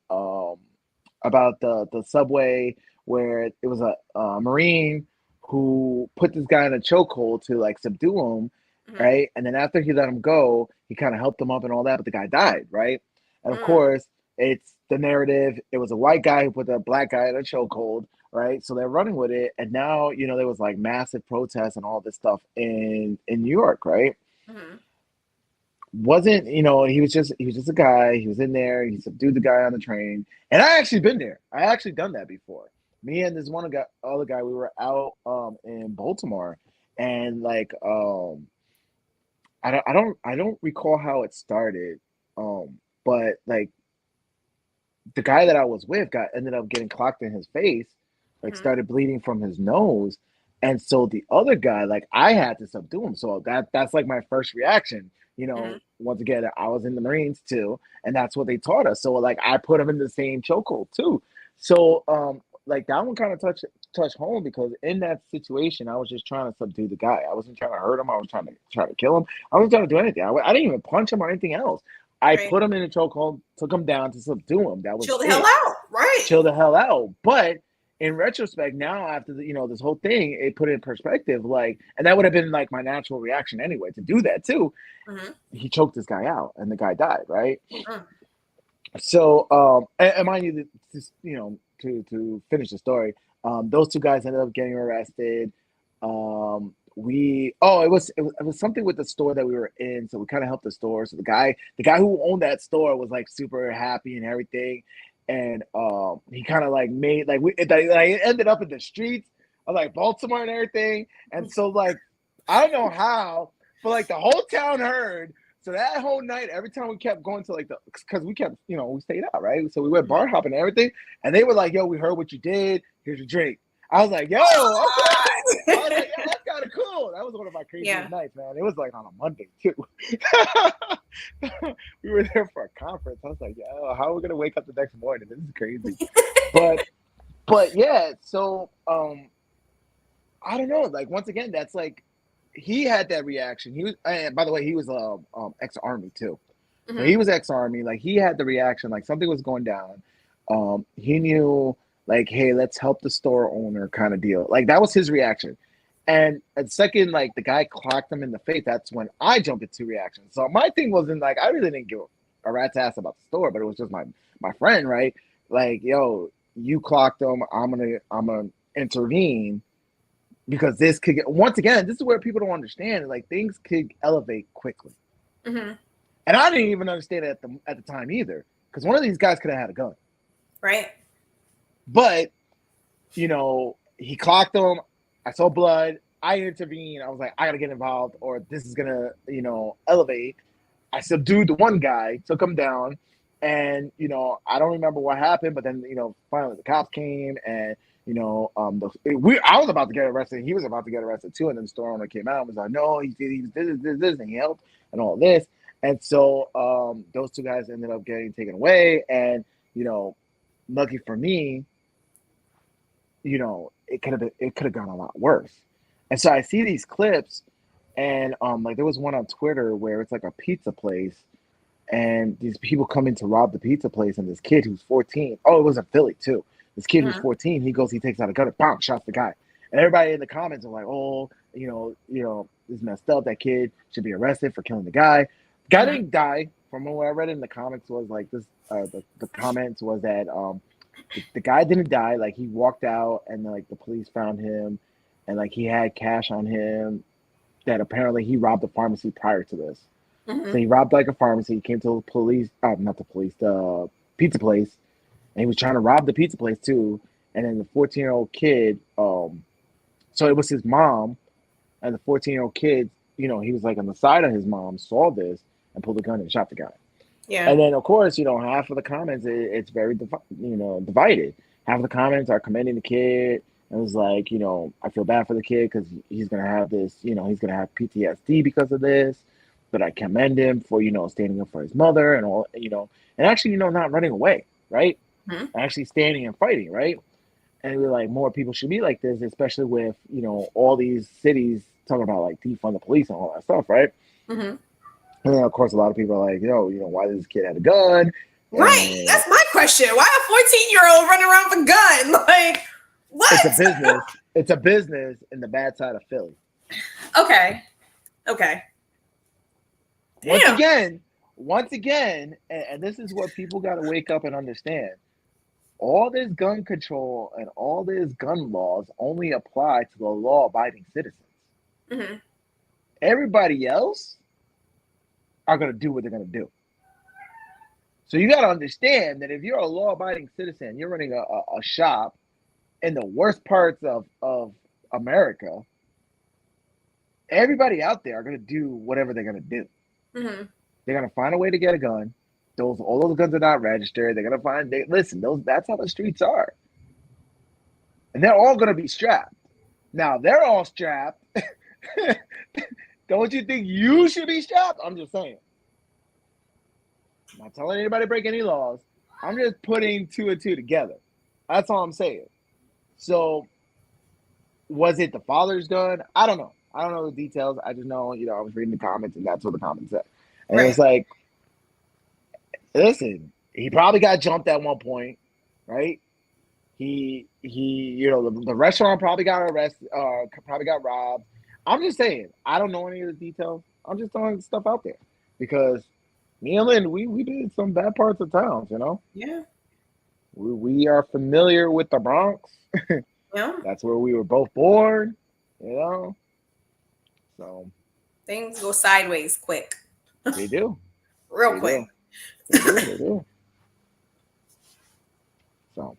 [SPEAKER 2] about the subway where it was a Marine who put this guy in a chokehold to like subdue him,
[SPEAKER 1] Mm-hmm.
[SPEAKER 2] right? And then after he let him go, he kind of helped him up and all that, but the guy died, right? And of
[SPEAKER 1] Mm-hmm.
[SPEAKER 2] course, it's the narrative. It was a white guy who put a black guy in a chokehold, right? So they're running with it, and now there was like massive protests and all this stuff in New York, right?
[SPEAKER 1] Mm-hmm.
[SPEAKER 2] Wasn't he was just a guy. He was in there. He subdued the guy on the train, and I actually been there. I actually done that before. Me and this other guy, we were out in Baltimore, and like I don't recall how it started, but like the guy that I was with got ended up getting clocked in his face, like
[SPEAKER 1] Mm-hmm.
[SPEAKER 2] started bleeding from his nose. And so the other guy, like I had to subdue him. So that's like my first reaction.
[SPEAKER 1] Mm-hmm.
[SPEAKER 2] Once again, I was in the Marines too, and that's what they taught us. So like I put him in the same chokehold too. So like that one kind of touched home because in that situation, I was just trying to subdue the guy. I wasn't trying to hurt him. I was trying to kill him. I wasn't trying to do anything. I didn't even punch him or anything else. I
[SPEAKER 1] Right.
[SPEAKER 2] put him in a chokehold, took him down to subdue him. That was
[SPEAKER 1] Chill the hell
[SPEAKER 2] it.
[SPEAKER 1] out. Right.
[SPEAKER 2] Chill the hell out. But in retrospect, now after this whole thing, it put it in perspective. Like, and that would have been like my natural reaction anyway to do that too.
[SPEAKER 1] Mm-hmm.
[SPEAKER 2] He choked this guy out, and the guy died. Right.
[SPEAKER 1] Mm-hmm.
[SPEAKER 2] So, and mind you, to finish the story, those two guys ended up getting arrested. It was something with the store that we were in, so we kind of helped the store. So the guy who owned that store was like super happy and everything, and he kind of like made like it ended up in the streets of like Baltimore and everything, and so like I don't know how, but like the whole town heard. So that whole night, every time we kept going to like because we kept, we stayed out, right? So we went bar hopping and everything, and they were like, "Yo, we heard what you did. Here's your drink." I was like, "Yo, okay." I was like, "Yo, that's kind of cool." That was one of my
[SPEAKER 1] Yeah.
[SPEAKER 2] craziest nights, man. It was like on a Monday too. We were there for a conference. I was like, "Yo, how are we gonna wake up the next morning? This is crazy." But yeah. So I don't know. Like once again, that's like he had that reaction. He was, and by the way, he was ex-army too. So
[SPEAKER 1] Mm-hmm.
[SPEAKER 2] he was ex-army. Like he had the reaction, like something was going down. He knew, like, hey, let's help the store owner, kind of deal. Like that was his reaction. And at second, like the guy clocked him in the face. That's when I jumped into reaction. So my thing wasn't like I really didn't give a rat's ass about the store, but it was just my friend, right? Like, yo, you clocked him. I'm gonna intervene because this could get, once again, this is where people don't understand, like things could elevate quickly,
[SPEAKER 1] Mm-hmm.
[SPEAKER 2] and I didn't even understand it at the time either, because one of these guys could have had a gun,
[SPEAKER 1] Right.
[SPEAKER 2] but he clocked him. I saw blood. I intervened. I was like, I gotta get involved or this is gonna elevate. I subdued the one guy, took him down, and I don't remember what happened, but then finally the cops came, and I was about to get arrested. He was about to get arrested too, and then the store owner came out and was like, "No, he was this, and he helped, and all this." And so those two guys ended up getting taken away, and lucky for me, it could have gone a lot worse. And so I see these clips, and like there was one on Twitter where it's like a pizza place, and these people come in to rob the pizza place, and this kid who's 14, oh, it was in Philly too. This kid who's
[SPEAKER 1] Mm-hmm.
[SPEAKER 2] 14, he takes out a gun and bam, shots the guy. And everybody in the comments are like, oh, this is messed up. That kid should be arrested for killing the guy. The guy
[SPEAKER 1] Mm-hmm.
[SPEAKER 2] didn't die. From what I read in the comics was like this. The comments was that the guy didn't die. Like he walked out, and like the police found him, and like he had cash on him. That apparently he robbed a pharmacy prior to this. So
[SPEAKER 1] Mm-hmm.
[SPEAKER 2] he robbed like a pharmacy. He came to the police, not the police, the pizza place, and he was trying to rob the pizza place too. and then the 14-year-old kid, so it was his mom, and the 14-year-old kid, he was like on the side of his mom, saw this and pulled a gun and shot the guy.
[SPEAKER 1] Yeah.
[SPEAKER 2] And then, of course, half of the comments, it's very, divided. Half of the comments are commending the kid. And it was like, I feel bad for the kid because he's going to have this, he's going to have PTSD because of this. But I commend him for, standing up for his mother and all, and actually, not running away, right?
[SPEAKER 1] Hmm.
[SPEAKER 2] Actually standing and fighting, right? And we're like, more people should be like this, especially with, all these cities talking about like defund the police and all that stuff, right?
[SPEAKER 1] Hmm.
[SPEAKER 2] And then, of course, a lot of people are like, why this kid had a gun?
[SPEAKER 1] Right.
[SPEAKER 2] And
[SPEAKER 1] That's my question. Why a 14-year-old running around with a gun? Like, what?
[SPEAKER 2] it's a business. It's a business in the bad side of Philly.
[SPEAKER 1] Okay. Okay. Damn.
[SPEAKER 2] Once again, and this is what people got to wake up and understand. All this gun control and all this gun laws only apply to the law-abiding citizens.
[SPEAKER 1] Mm-hmm.
[SPEAKER 2] Everybody else are going to do what they're going to do. So you got to understand that if you're a law-abiding citizen, you're running a shop in the worst parts of America, everybody out there are going to do whatever they're going to do.
[SPEAKER 1] Mm-hmm.
[SPEAKER 2] They're going to find a way to get a gun. All those guns are not registered. They're going to find, that's how the streets are. And they're all going to be strapped. Now, they're all strapped. Don't you think you should be strapped? I'm just saying. I'm not telling anybody to break any laws. I'm just putting 2 and 2 together. That's all I'm saying. So, was it the father's gun? I don't know. I don't know the details. I just know, I was reading the comments, and that's what the comments said. And
[SPEAKER 1] Right.
[SPEAKER 2] it's like, listen, he probably got jumped at one point, right? The restaurant probably got arrested, probably got robbed. I'm just saying, I don't know any of the details. I'm just throwing stuff out there because me and Lynn, we did some bad parts of towns,
[SPEAKER 1] Yeah.
[SPEAKER 2] We are familiar with the Bronx.
[SPEAKER 1] Yeah.
[SPEAKER 2] That's where we were both born, So
[SPEAKER 1] Things go sideways quick.
[SPEAKER 2] they do.
[SPEAKER 1] Real
[SPEAKER 2] They
[SPEAKER 1] quick.
[SPEAKER 2] do. They do. So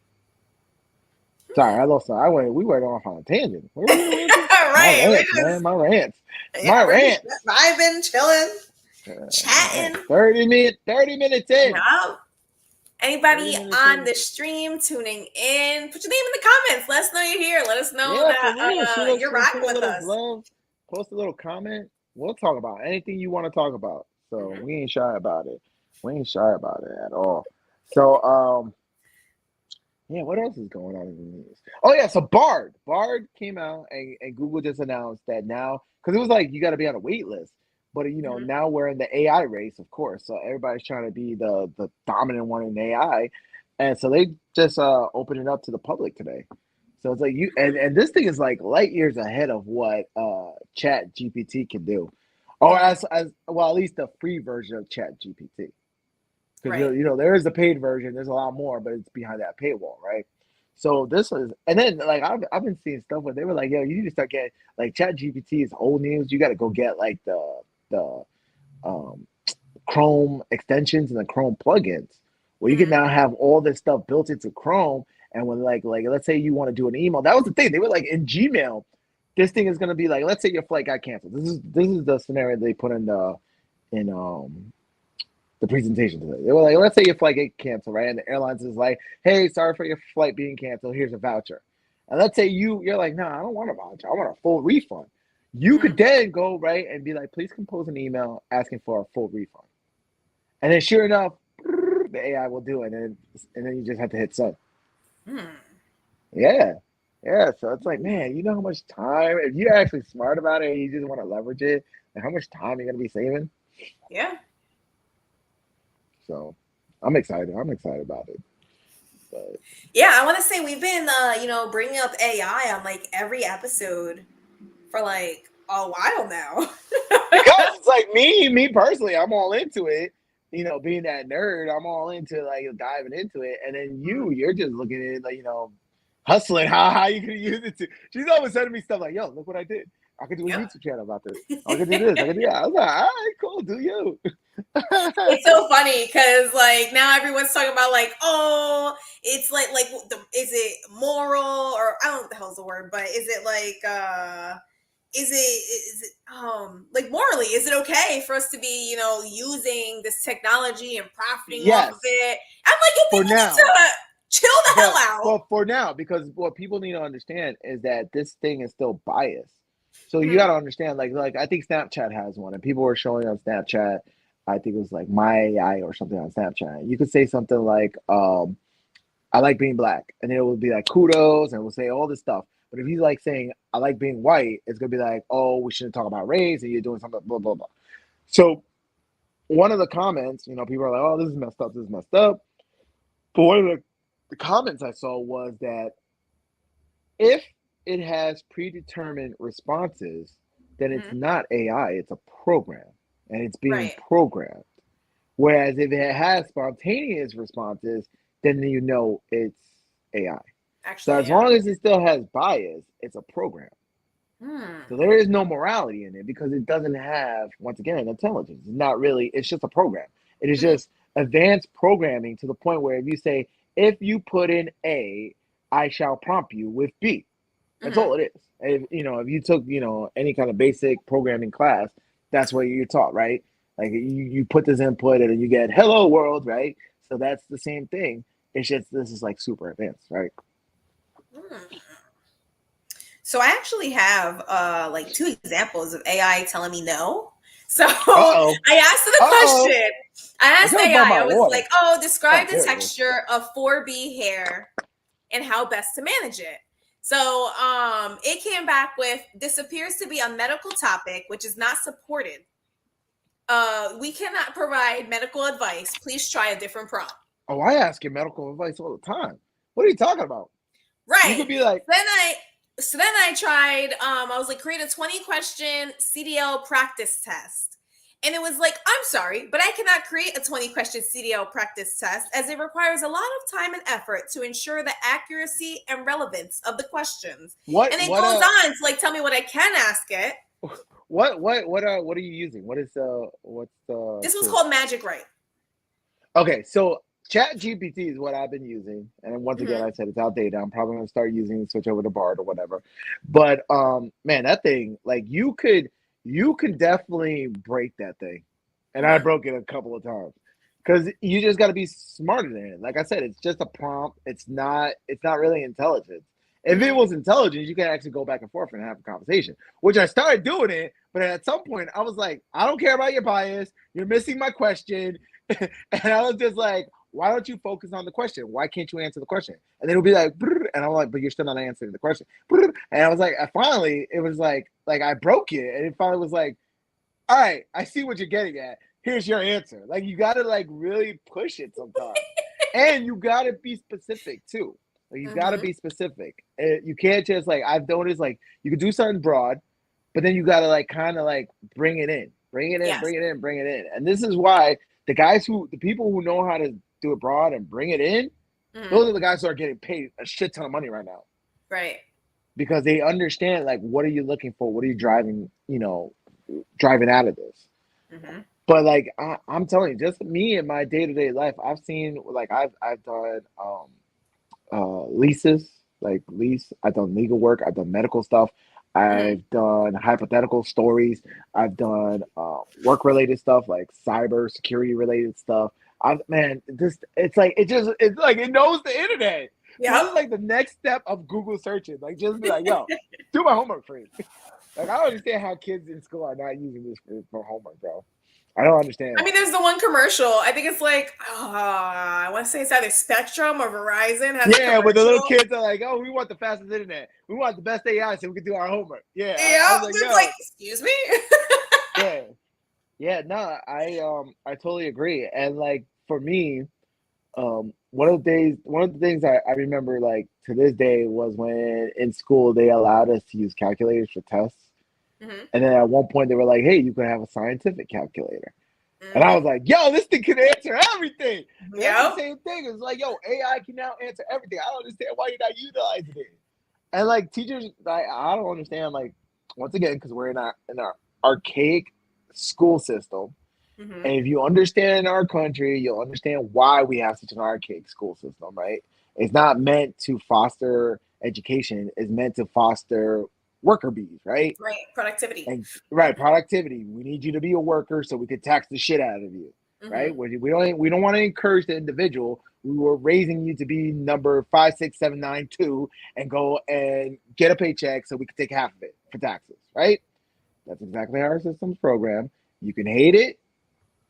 [SPEAKER 2] sorry, we went off on a tangent. Where were we ranting? My
[SPEAKER 1] Right.
[SPEAKER 2] rants, man. My rants.
[SPEAKER 1] Yeah,
[SPEAKER 2] My
[SPEAKER 1] we're
[SPEAKER 2] rants.
[SPEAKER 1] just vibing, chilling, chatting.
[SPEAKER 2] 30 minutes in.
[SPEAKER 1] Yeah. Anybody
[SPEAKER 2] 30 minutes
[SPEAKER 1] on
[SPEAKER 2] in.
[SPEAKER 1] the stream tuning in, put your name in the comments. Let us know you're here. Let us know
[SPEAKER 2] Yeah, for real.
[SPEAKER 1] that you're rocking
[SPEAKER 2] Shoot a
[SPEAKER 1] with
[SPEAKER 2] little
[SPEAKER 1] us.
[SPEAKER 2] love. Post a little comment. We'll talk about anything you want to talk about. So we ain't shy about it. We ain't shy about it at all. So yeah, what else is going on in the news? Oh yeah, so Bard came out and Google just announced that now, because it was like you got to be on a wait list, but now we're in the AI race, of course. So everybody's trying to be the dominant one in AI, and so they just opened it up to the public today. So it's like and this thing is like light years ahead of what Chat GPT can do, or as well, at least the free version of Chat GPT. Because
[SPEAKER 1] Right.
[SPEAKER 2] there is a paid version. There's a lot more, but it's behind that paywall, right? So this was, and then like I've been seeing stuff where they were like, "Yo, you need to start getting like Chat GPT is old news. You got to go get like the um, Chrome extensions and the Chrome plugins, where you can now have all this stuff built into Chrome. And when like let's say you want to do an email, that was the thing. They were like in Gmail, this thing is gonna be like, let's say your flight got canceled. This is the scenario they put in the presentation today. They were like, let's say your flight get canceled, right? And the airlines is like, hey, sorry for your flight being canceled. Here's a voucher. And let's say you're like, no, I don't want a voucher. I want a full refund. You could then go, right, and be like, please compose an email asking for a full refund. And then sure enough, the AI will do it. And then you just have to hit send. Yeah. Yeah. So it's like, man, you know how much time, if you're actually smart about it and you just want to leverage it, and how much time you're going to be saving?
[SPEAKER 1] Yeah.
[SPEAKER 2] So I'm excited. I'm excited about it. But
[SPEAKER 1] yeah, I want to say we've been, bringing up AI on like every episode for like a while now.
[SPEAKER 2] because it's like me personally, I'm all into it. Being that nerd, I'm all into like diving into it. And then you're just looking at it like, hustling how you can use it to. She's always sending me stuff like, yo, look what I did. I could do a
[SPEAKER 1] Yep.
[SPEAKER 2] YouTube channel about this. I could do this. I could do that. I was like, all right, cool, do you.
[SPEAKER 1] It's so funny because like now everyone's talking about like, oh, it's like is it moral, or I don't know what the hell's the word, but is it like is it like morally, is it okay for us to be, using this technology and profiting off of
[SPEAKER 2] Yes,
[SPEAKER 1] it? I'm like, yo,
[SPEAKER 2] for
[SPEAKER 1] people need
[SPEAKER 2] now.
[SPEAKER 1] to chill the hell out.
[SPEAKER 2] But for now, because what people need to understand is that this thing is still biased. So you
[SPEAKER 1] Mhm.
[SPEAKER 2] got to understand, like I think Snapchat has one, and people were showing on Snapchat. I think it was like my AI or something on Snapchat. You could say something like, "I like being black," and it would be like kudos, and it will say all this stuff. But if he's like saying, "I like being white," it's gonna be like, "Oh, we shouldn't talk about race," and you're doing something blah blah blah. So one of the comments, people are like, "Oh, this is messed up. This is messed up." But one of the comments I saw was that if it has predetermined responses, then it's
[SPEAKER 1] Mhm.
[SPEAKER 2] not AI, it's a program and it's being
[SPEAKER 1] Right.
[SPEAKER 2] programmed. Whereas if it has spontaneous responses, then it's AI. So
[SPEAKER 1] Actually,
[SPEAKER 2] as
[SPEAKER 1] yeah.
[SPEAKER 2] long as it still has bias, it's a program. So
[SPEAKER 1] Hmm.
[SPEAKER 2] there is no morality in it because it doesn't have, once again, intelligence. It's not really, it's just a program. It is
[SPEAKER 1] Mhm.
[SPEAKER 2] just advanced programming to the point where if you say, if you put in A, I shall prompt you with B. That's
[SPEAKER 1] Mhm.
[SPEAKER 2] all it is. If you took, any kind of basic programming class, that's what you're taught, right? Like you put this input and you get hello world, right? So that's the same thing. It's just this is like super advanced, right?
[SPEAKER 1] Hmm. So I actually have like two examples of AI telling me no. So
[SPEAKER 2] Uh oh.
[SPEAKER 1] I asked it a
[SPEAKER 2] Uh oh.
[SPEAKER 1] question. I
[SPEAKER 2] I
[SPEAKER 1] asked
[SPEAKER 2] gotta find
[SPEAKER 1] AI,
[SPEAKER 2] my
[SPEAKER 1] I was
[SPEAKER 2] water.
[SPEAKER 1] like, oh,
[SPEAKER 2] Oh,
[SPEAKER 1] describe the
[SPEAKER 2] there it is.
[SPEAKER 1] texture of 4B hair and how best to manage it. So it came back with, this appears to be a medical topic which is not supported. We cannot provide medical advice. Please try a different prompt.
[SPEAKER 2] Oh, I ask you medical advice all the time. What are you talking about? You
[SPEAKER 1] Right.
[SPEAKER 2] could be like,
[SPEAKER 1] So then I tried, I was like, create a 20 question CDL practice test. And it was like, I'm sorry, but I cannot create a 20 question CDL practice test as it requires a lot of time and effort to ensure the accuracy and relevance of the questions.
[SPEAKER 2] what
[SPEAKER 1] And it
[SPEAKER 2] what
[SPEAKER 1] goes on to like tell me what I can ask it.
[SPEAKER 2] what are you using? What's the
[SPEAKER 1] This was
[SPEAKER 2] tool?
[SPEAKER 1] called Magic Right.
[SPEAKER 2] Okay, so Chat GPT is what I've been using, and once again,
[SPEAKER 1] Mm-hmm.
[SPEAKER 2] I said it's outdated. I'm probably gonna start using switch over to Bard or whatever. But man, that thing, like you can definitely break that thing, and I
[SPEAKER 1] Mm-hmm.
[SPEAKER 2] broke it a couple of times because you just got to be smarter than it. Like I said, it's just a prompt. It's not really intelligence. If it
[SPEAKER 1] Mm-hmm.
[SPEAKER 2] was intelligence, you can actually go back and forth and have a conversation. Which I started doing it, but at some point, I was like, I don't care about your bias. You're missing my question. And I was just like, why don't you focus on the question? Why can't you answer the question? And then it'll be like, and I'm like, but you're still not answering the question. And I was like, finally, it was like I broke it. And it finally was like, all right, I see what you're getting at. Here's your answer. Like, you got to like really push it sometimes. And you got to be specific too. Like, you got to
[SPEAKER 1] Mm-hmm.
[SPEAKER 2] be specific. You can't just like, I've noticed like, you can do something broad, but then you got to like kind of like bring it in,
[SPEAKER 1] Yes.
[SPEAKER 2] bring it in, bring it in. And this is why the people who know how to do it broad and bring it in,
[SPEAKER 1] Mm-hmm.
[SPEAKER 2] those are the guys who are getting paid a shit ton of money right now
[SPEAKER 1] Right.
[SPEAKER 2] because they understand like what are you looking for, what are you driving out of this.
[SPEAKER 1] Mm-hmm.
[SPEAKER 2] But like I'm telling you, just me in my day to day life, I've seen like I've done leases, like lease. I've done legal work. I've done medical stuff.
[SPEAKER 1] Mm-hmm.
[SPEAKER 2] I've done hypothetical stories. I've done work related stuff like cyber security related stuff. Man, just it's like it knows the internet. So
[SPEAKER 1] Yep.
[SPEAKER 2] this is like the next step of Google searching. Like just be like, yo, do my homework for me. Like I don't understand how kids in school are not using this for homework, bro. I don't understand
[SPEAKER 1] I
[SPEAKER 2] it.
[SPEAKER 1] mean, there's the one commercial. I think it's like, I want to say it's either Spectrum or Verizon has a
[SPEAKER 2] Yeah, but the little
[SPEAKER 1] commercial.
[SPEAKER 2] kids are like, "Oh, we want the fastest internet. We want the best AI so we can do our homework." Yeah, I
[SPEAKER 1] Yeah,
[SPEAKER 2] was like,
[SPEAKER 1] it's like,
[SPEAKER 2] "Yo,
[SPEAKER 1] excuse me.
[SPEAKER 2] yeah, yeah." No, I totally agree. And like for me, one of the things I remember like to this day was when in school they allowed us to use calculators for tests,
[SPEAKER 1] Hmm.
[SPEAKER 2] and then at one point they were like, "Hey, you can have a scientific calculator." And I was
[SPEAKER 1] Hmm.
[SPEAKER 2] like, yo, this thing can answer everything. And that's the
[SPEAKER 1] Yep.
[SPEAKER 2] same thing. It's like, yo, AI can now answer everything. I don't understand why you're not utilizing it. And like teachers, I don't understand. Like once again, because we're in our archaic school system.
[SPEAKER 1] Hmm.
[SPEAKER 2] And if you understand our country, you'll understand why we have such an archaic school system, right? It's not meant to foster education, it's meant to foster worker bees, right?
[SPEAKER 1] Right. Productivity.
[SPEAKER 2] And right, productivity. We need you to be a worker so we can tax the shit out of you, right?
[SPEAKER 1] Hmm.
[SPEAKER 2] We don't want to encourage the individual. We were raising you to be number 56792 and go and get a paycheck so we can take half of it for taxes, right? That's exactly how our system's programmed. You can hate it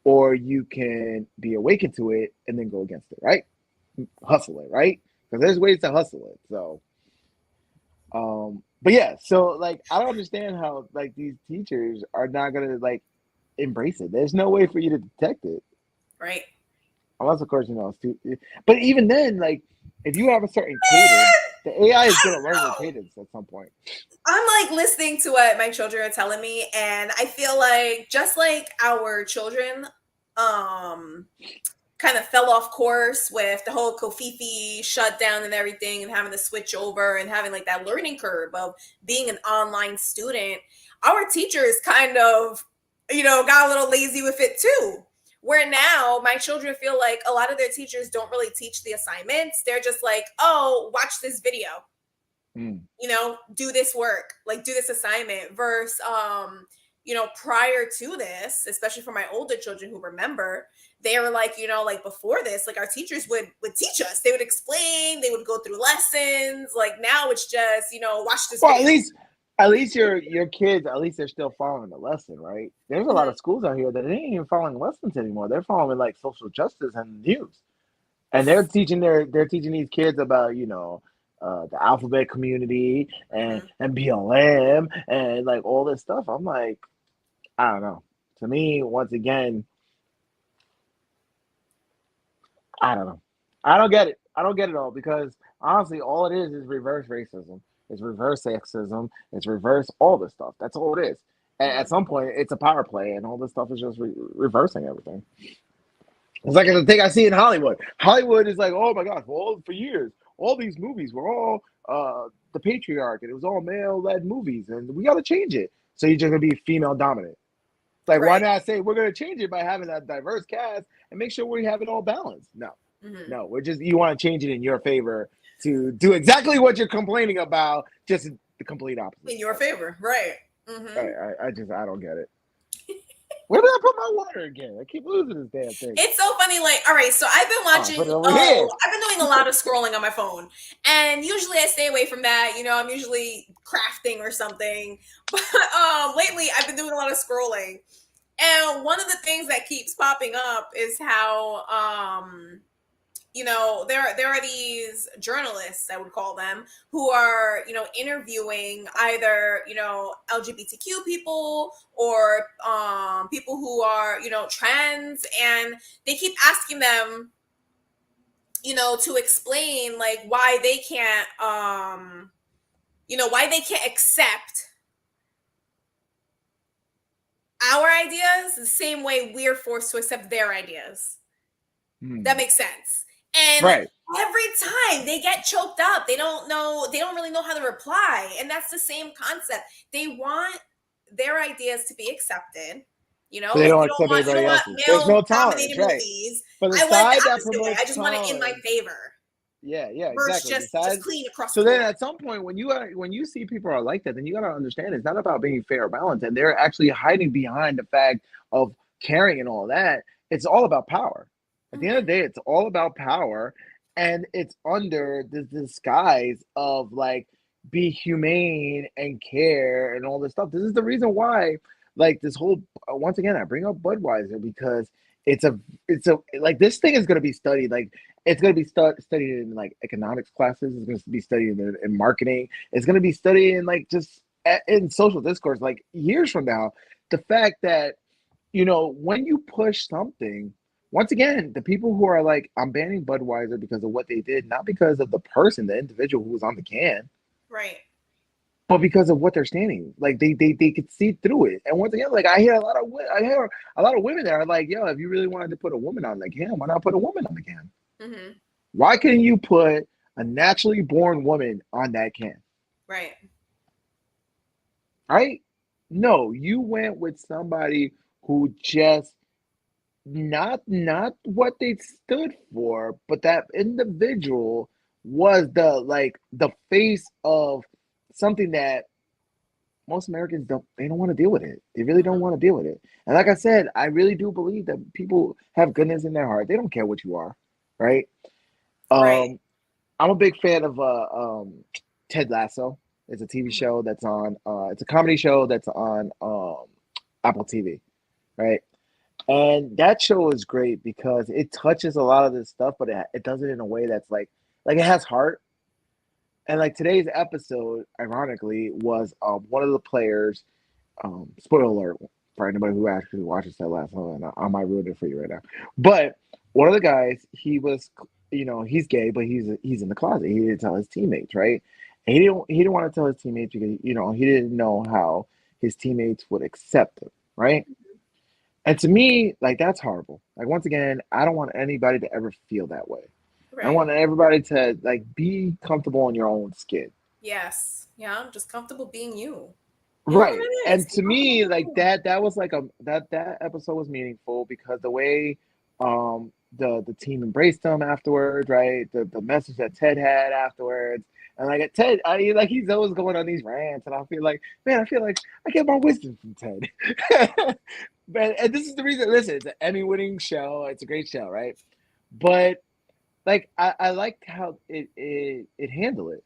[SPEAKER 2] or you can be awakened to it and then go against it, right? Hustle it, right? Because there's ways to hustle it. So, but yeah, so like I don't understand how like these teachers are not gonna like embrace it. There's no way for you to detect it,
[SPEAKER 1] Right.
[SPEAKER 2] unless of course it's too. But even then, like if you have a certain cadence, the AI is gonna learn your
[SPEAKER 1] No.
[SPEAKER 2] cadence at some point.
[SPEAKER 1] I'm like listening to what my children are telling me, and I feel like just like our children, um, kind of fell off course with the whole Kofifi shutdown and everything, and having to switch over and having like that learning curve of being an online student. Our teachers kind of, got a little lazy with it too. Where now my children feel like a lot of their teachers don't really teach the assignments. They're just like, oh, watch this video,
[SPEAKER 2] Mm.
[SPEAKER 1] do this work, like do this assignment versus prior to this, especially for my older children who remember, they were like, like before this, like our teachers would teach us, they would explain, they would go through lessons. Like now it's just, watch this
[SPEAKER 2] Well,
[SPEAKER 1] video.
[SPEAKER 2] at least your kids, at least they're still following the lesson, right? There's a lot
[SPEAKER 1] Mhm.
[SPEAKER 2] of schools out here that ain't even following lessons anymore. They're following like social justice and news, and they're teaching these kids about the alphabet community
[SPEAKER 1] Mhm.
[SPEAKER 2] and BLM and like all this stuff. I'm like, I don't know. To me, once again, I don't know. I don't get it. I don't get it all because honestly, all it is reverse racism. It's reverse sexism. It's reverse all this stuff. That's all it is. And at
[SPEAKER 1] Mhm.
[SPEAKER 2] some point, it's a power play, and all this stuff is just reversing everything. It's like the thing I see in Hollywood. Hollywood is like, oh my gosh, well, for years, all these movies were all the patriarch, and it was all male-led movies, and we got to change it. So you're just gonna be female dominant. Like, why
[SPEAKER 1] Right.
[SPEAKER 2] not say we're gonna change it by having a diverse cast and make sure we have it all balanced? No,
[SPEAKER 1] Mhm.
[SPEAKER 2] no, we're just you want to change it in your favor to do exactly what you're complaining about, just the complete opposite.
[SPEAKER 1] In your favor, right.
[SPEAKER 2] I,
[SPEAKER 1] Hmm.
[SPEAKER 2] I don't get it. Where did I put my water again? I keep losing this damn thing.
[SPEAKER 1] It's so funny. Like, all right, so I've been
[SPEAKER 2] Oh, I put
[SPEAKER 1] watching.
[SPEAKER 2] it over
[SPEAKER 1] Oh,
[SPEAKER 2] here.
[SPEAKER 1] I've been doing a lot of scrolling on my phone, and usually I stay away from that. I'm usually crafting or something. But lately I've been doing a lot of scrolling, and one of the things that keeps popping up is how there are these journalists, I would call them, who are interviewing either LGBTQ people or people who are trans, and they keep asking them to explain like why they can't accept our ideas the same way we're forced to accept their ideas. That
[SPEAKER 2] Hmm.
[SPEAKER 1] makes sense. And
[SPEAKER 2] Right.
[SPEAKER 1] every time they get choked up, they don't really know how to reply. And that's the same concept. They want their ideas to be accepted.
[SPEAKER 2] But they
[SPEAKER 1] Like
[SPEAKER 2] don't accept
[SPEAKER 1] you don't
[SPEAKER 2] anybody
[SPEAKER 1] want
[SPEAKER 2] else's. There's
[SPEAKER 1] male
[SPEAKER 2] no tolerance,
[SPEAKER 1] dominated
[SPEAKER 2] right?
[SPEAKER 1] movies.
[SPEAKER 2] For the
[SPEAKER 1] I want it
[SPEAKER 2] side
[SPEAKER 1] the
[SPEAKER 2] that
[SPEAKER 1] opposite way. I
[SPEAKER 2] promotes
[SPEAKER 1] just want it in my
[SPEAKER 2] tolerance,
[SPEAKER 1] favor.
[SPEAKER 2] yeah,
[SPEAKER 1] Versus
[SPEAKER 2] exactly.
[SPEAKER 1] just
[SPEAKER 2] Besides,
[SPEAKER 1] clean across
[SPEAKER 2] so
[SPEAKER 1] the
[SPEAKER 2] then
[SPEAKER 1] board.
[SPEAKER 2] at some point when you see people are like that, then you gotta understand it's not about being fair or balanced, and they're actually hiding behind the fact of caring and all that. It's all about power. At the end of
[SPEAKER 1] Hmm.
[SPEAKER 2] the day, it's all about power, and it's under the disguise of like be humane and care and all this stuff. This is the reason why, like this whole once again, I bring up Budweiser because it's a like this thing is going to be studied like it's going to be studied in like economics classes. It's going to be studied in marketing. It's going to be studied in like just in social discourse. Like years from now, the fact that when you push something, once again, the people who are like, I'm banning Budweiser because of what they did, not because of the person, the individual who was on the can,
[SPEAKER 1] Right.
[SPEAKER 2] but because of what they're standing. Like they could see through it. And once again, like I hear a lot of women that are like, yo, if you really wanted to put a woman on the can, why not put a woman on the can?
[SPEAKER 1] Hmm.
[SPEAKER 2] Why couldn't you put a naturally born woman on that can?
[SPEAKER 1] Right.
[SPEAKER 2] right? No, you went with somebody who just not what they stood for, but that individual was the face of something that most Americans don't want to deal with it. They really don't
[SPEAKER 1] Mhm.
[SPEAKER 2] want to deal with it. And like I said, I really do believe that people have goodness in their heart. They don't care what you are, right?
[SPEAKER 1] Right.
[SPEAKER 2] Um, I'm a big fan of Ted Lasso. It's a TV
[SPEAKER 1] Mhm.
[SPEAKER 2] show that's on. It's a comedy show that's on Apple TV, right? And that show is great because it touches a lot of this stuff, but it does it in a way that's like it has heart. And like today's episode, ironically, was one of the players. Spoiler alert for anybody who actually watches that last one, and I might ruin it for you right now. But one of the guys, he was, he's gay, but he's in the closet. He didn't tell his teammates, right? And he didn't want to tell his teammates because he didn't know how his teammates would accept him, right? And to me, like that's horrible. Like once again, I don't want anybody to ever feel that way. I
[SPEAKER 1] Right.
[SPEAKER 2] want everybody to like be comfortable in your own skin.
[SPEAKER 1] Yes. Yeah, I'm just comfortable being you. You know what
[SPEAKER 2] Right.
[SPEAKER 1] it is?
[SPEAKER 2] And
[SPEAKER 1] Be
[SPEAKER 2] to
[SPEAKER 1] comfortable
[SPEAKER 2] me,
[SPEAKER 1] being
[SPEAKER 2] like
[SPEAKER 1] you.
[SPEAKER 2] that was like that episode was meaningful because the way the team embraced him afterwards, right? The message that Ted had afterwards. And like Ted, like he's always going on these rants, and I feel like, man, I feel like I get my wisdom from Ted. But and this is the reason. Listen, it's an Emmy-winning show. It's a great show, right? But like I liked how it handled it.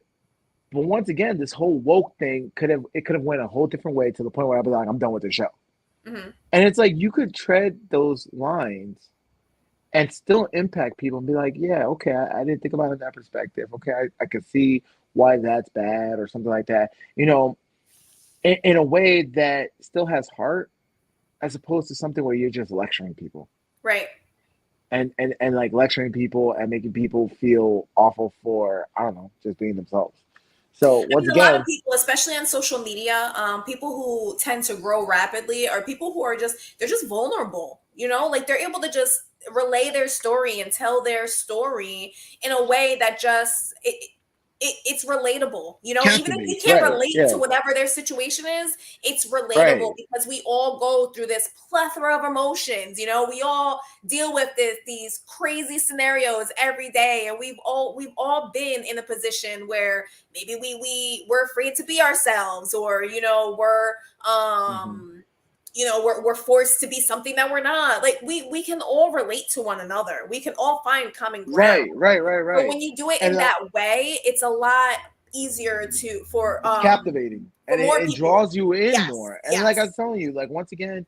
[SPEAKER 2] But once again, this whole woke thing could have went a whole different way to the point where I'd be like, I'm done with the show.
[SPEAKER 1] Hmm.
[SPEAKER 2] And it's like you could tread those lines and still impact people and be like, yeah, okay, I didn't think about it in that perspective. Okay, I could see why that's bad or something like that. In a way that still has heart, as opposed to something where you're just lecturing people
[SPEAKER 1] Right.
[SPEAKER 2] and like lecturing people and making people feel awful for I don't know, just being themselves. So
[SPEAKER 1] I
[SPEAKER 2] once
[SPEAKER 1] mean, a lot of
[SPEAKER 2] again,
[SPEAKER 1] people, especially on social media, people who tend to grow rapidly are people who are they're just vulnerable, like they're able to just relay their story and tell their story in a way that it's relatable, even if you
[SPEAKER 2] captivates,
[SPEAKER 1] can't
[SPEAKER 2] right?
[SPEAKER 1] relate
[SPEAKER 2] Yeah,
[SPEAKER 1] to whatever their situation is, it's relatable
[SPEAKER 2] right.
[SPEAKER 1] because we all go through this plethora of emotions, we all deal with these crazy scenarios every day, and we've all been in a position where maybe we're afraid to be ourselves, or we're
[SPEAKER 2] Hmm.
[SPEAKER 1] we're forced to be something that we're not. Like we can all relate to one another, we can all find common ground.
[SPEAKER 2] Right, right, right,
[SPEAKER 1] But
[SPEAKER 2] right.
[SPEAKER 1] when you do it in
[SPEAKER 2] And
[SPEAKER 1] that way, it's a lot easier to
[SPEAKER 2] it's captivating,
[SPEAKER 1] for
[SPEAKER 2] and it,
[SPEAKER 1] more
[SPEAKER 2] it
[SPEAKER 1] people.
[SPEAKER 2] draws you in
[SPEAKER 1] Yes,
[SPEAKER 2] more. And like I was
[SPEAKER 1] yes.
[SPEAKER 2] telling you, like once again,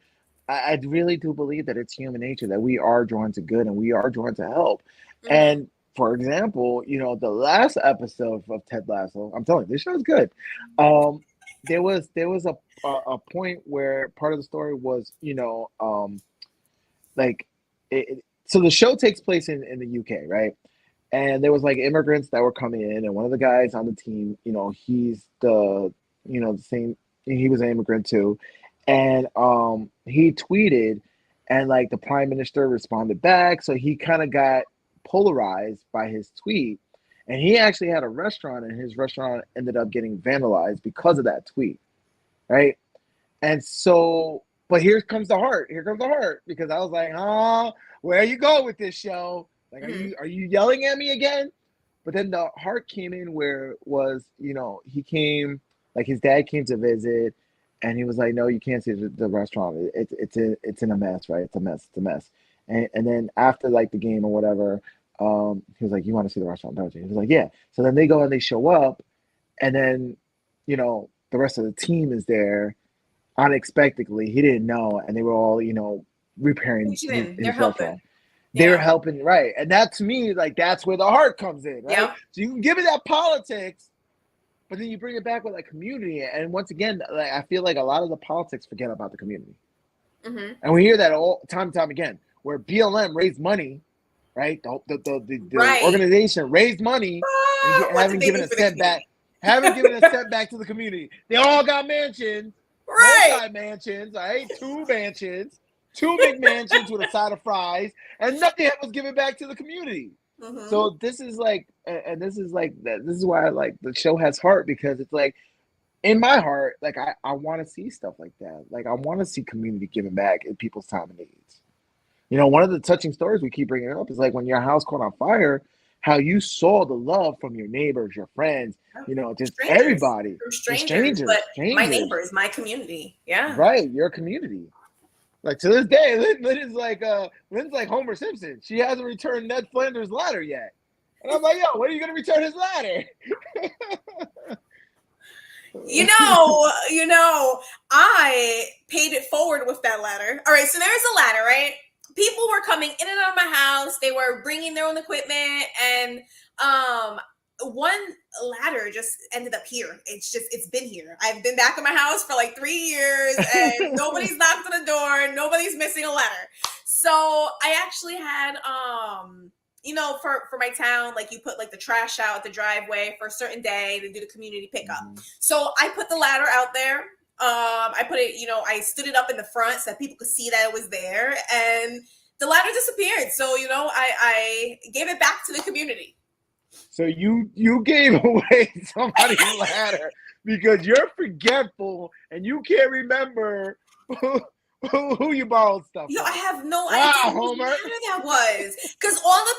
[SPEAKER 2] I really do believe that it's human nature that we are drawn to good and we are drawn to help.
[SPEAKER 1] Hmm.
[SPEAKER 2] And for example, the last episode of Ted Lasso, I'm telling you, this show's good. Um, there was a point where part of the story was, like so the show takes place in the UK, right? And there was like immigrants that were coming in, and one of the guys on the team, he's the same. He was an immigrant too, and he tweeted, and like the prime minister responded back, so he kind of got polarized by his tweet, and he actually had a restaurant, and his restaurant ended up getting vandalized because of that tweet, right? And so, but here comes the heart. Here comes the heart because I was like, oh, where you go with this show? Like, are
[SPEAKER 1] Hmm.
[SPEAKER 2] you are you yelling at me again? But then the heart came in where it was, he came, like his dad came to visit, and he was like, no, you can't see the restaurant. It's in a mess, right? It's a mess. It's a mess. And then after like the game or whatever, he was like, you want to see the restaurant, don't you? He was like, yeah. So then they go and they show up, and then, the rest of the team is there unexpectedly. He didn't know, and they were all, repairing
[SPEAKER 1] Pitching
[SPEAKER 2] his,
[SPEAKER 1] in, they're
[SPEAKER 2] his
[SPEAKER 1] helping.
[SPEAKER 2] restaurant. They were
[SPEAKER 1] Yeah.
[SPEAKER 2] helping, right? And that to me, like that's where the heart comes in, right?
[SPEAKER 1] Yep.
[SPEAKER 2] So you can give it that politics, but then you bring it back with like community. And once again, like I feel like a lot of the politics forget about the community,
[SPEAKER 1] Hmm.
[SPEAKER 2] and we hear that all time and time again, where BLM raised money, right? The
[SPEAKER 1] Right.
[SPEAKER 2] organization raised money and
[SPEAKER 1] What did
[SPEAKER 2] haven't
[SPEAKER 1] they
[SPEAKER 2] given
[SPEAKER 1] do
[SPEAKER 2] a
[SPEAKER 1] for the
[SPEAKER 2] cent back.
[SPEAKER 1] community?
[SPEAKER 2] Haven't given a cent back to the community. They all got mansions,
[SPEAKER 1] Right.
[SPEAKER 2] multi-mansions, right? Two mansions, two McMansions with a side of fries, and nothing was given back to the community.
[SPEAKER 1] Hmm.
[SPEAKER 2] So this is like, and this is like that. This is why like the show has heart because it's like in my heart, like I want to see stuff like that. Like I want to see community giving back in people's time of needs. You know, one of the touching stories we keep bringing up is like when your house caught on fire, how you saw the love from your neighbors, your friends, you know, just
[SPEAKER 1] Strangers,
[SPEAKER 2] everybody,
[SPEAKER 1] from
[SPEAKER 2] the
[SPEAKER 1] strangers, but
[SPEAKER 2] strangers,
[SPEAKER 1] my
[SPEAKER 2] strangers,
[SPEAKER 1] neighbors, my community. Yeah.
[SPEAKER 2] right? Your community. Like to this day, Lynn's like Homer Simpson. She hasn't returned Ned Flanders' ladder yet. And I'm like, yo, when are you gonna return his ladder?
[SPEAKER 1] I paid it forward with that ladder. All right, so there's a ladder, right? People were coming in and out of my house. They were bringing their own equipment, and one ladder just ended up here. It's been here. I've been back in my house for like 3 years, and nobody's knocked on the door. Nobody's missing a ladder. So I actually had for my town, like you put like the trash out at the driveway for a certain day to do the community pickup. So I put the ladder out there. I put it, I stood it up in the front so that people could see that it was there, and the ladder disappeared. So I gave it back to the community.
[SPEAKER 2] So you gave away somebody's ladder because you're forgetful and you can't remember who you borrowed stuff from.
[SPEAKER 1] I have no idea whose ladder that was, because all the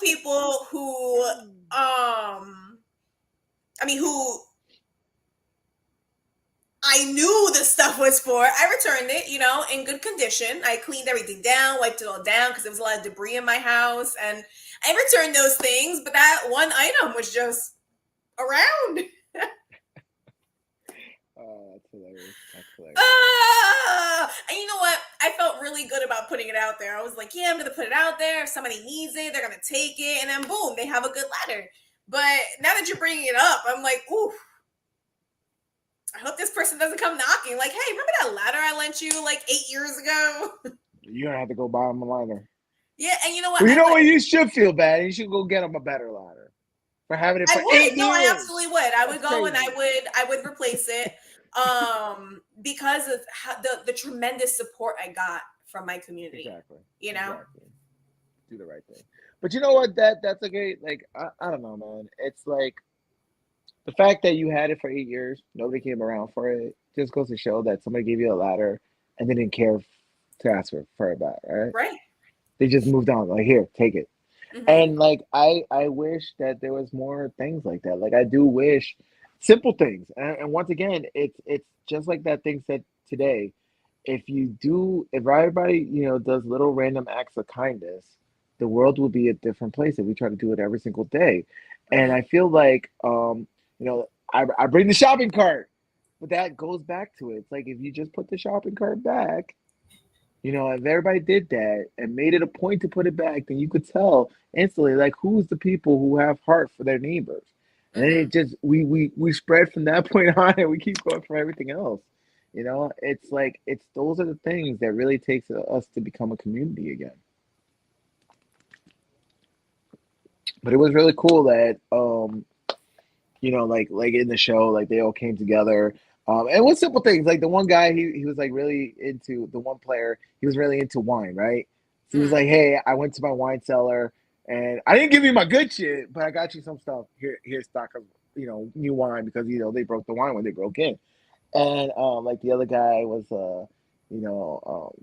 [SPEAKER 1] people who who I knew the stuff was for, I returned it, in good condition. I cleaned everything down, wiped it all down because there was a lot of debris in my house, and I returned those things, but that one item was just around.
[SPEAKER 2] Oh, that's hilarious.
[SPEAKER 1] And you know what? I felt really good about putting it out there. I was like, yeah, I'm going to put it out there. If somebody needs it, they're going to take it. And then boom, they have a good ladder. But now that you're bringing it up, I'm like, ooh, I hope this person doesn't come knocking. Like, hey, remember that ladder I lent you like 8 years ago?
[SPEAKER 2] You're going to have to go buy them a ladder.
[SPEAKER 1] Yeah, and you know what?
[SPEAKER 2] Well, you know what? You should feel bad. You should go get them a better ladder for having it for 8 years.
[SPEAKER 1] No, I absolutely would. I would go and I would replace it. Because of the tremendous support I got from my community.
[SPEAKER 2] Exactly.
[SPEAKER 1] Exactly.
[SPEAKER 2] Do the right thing. But you know what? That's okay. Like I don't know, man. It's like the fact that you had it for 8 years, nobody came around for it, just goes to show that somebody gave you a ladder and they didn't care to ask for it back, right?
[SPEAKER 1] Right.
[SPEAKER 2] They just moved on. Like, here, take it. Mm-hmm. And like I wish that there was more things like that. Like I do wish simple things. And once again, it's just like that thing said today. If everybody, does little random acts of kindness, the world will be a different place if we try to do it every single day. And I feel like, I bring the shopping cart, but that goes back to it. It's like if you just put the shopping cart back, if everybody did that and made it a point to put it back, then you could tell instantly, like, who's the people who have heart for their neighbors. And then it just, we spread from that point on and we keep going for everything else. It's like, those are the things that really takes us to become a community again. But it was really cool that, like in the show, like they all came together. And with simple things, like the one guy, he was like really into the one player. He was really into wine, right? So he was like, "Hey, I went to my wine cellar, and I didn't give you my good shit, but I got you some stuff. Here's stock of new wine because they broke the wine when they broke in." And like the other guy was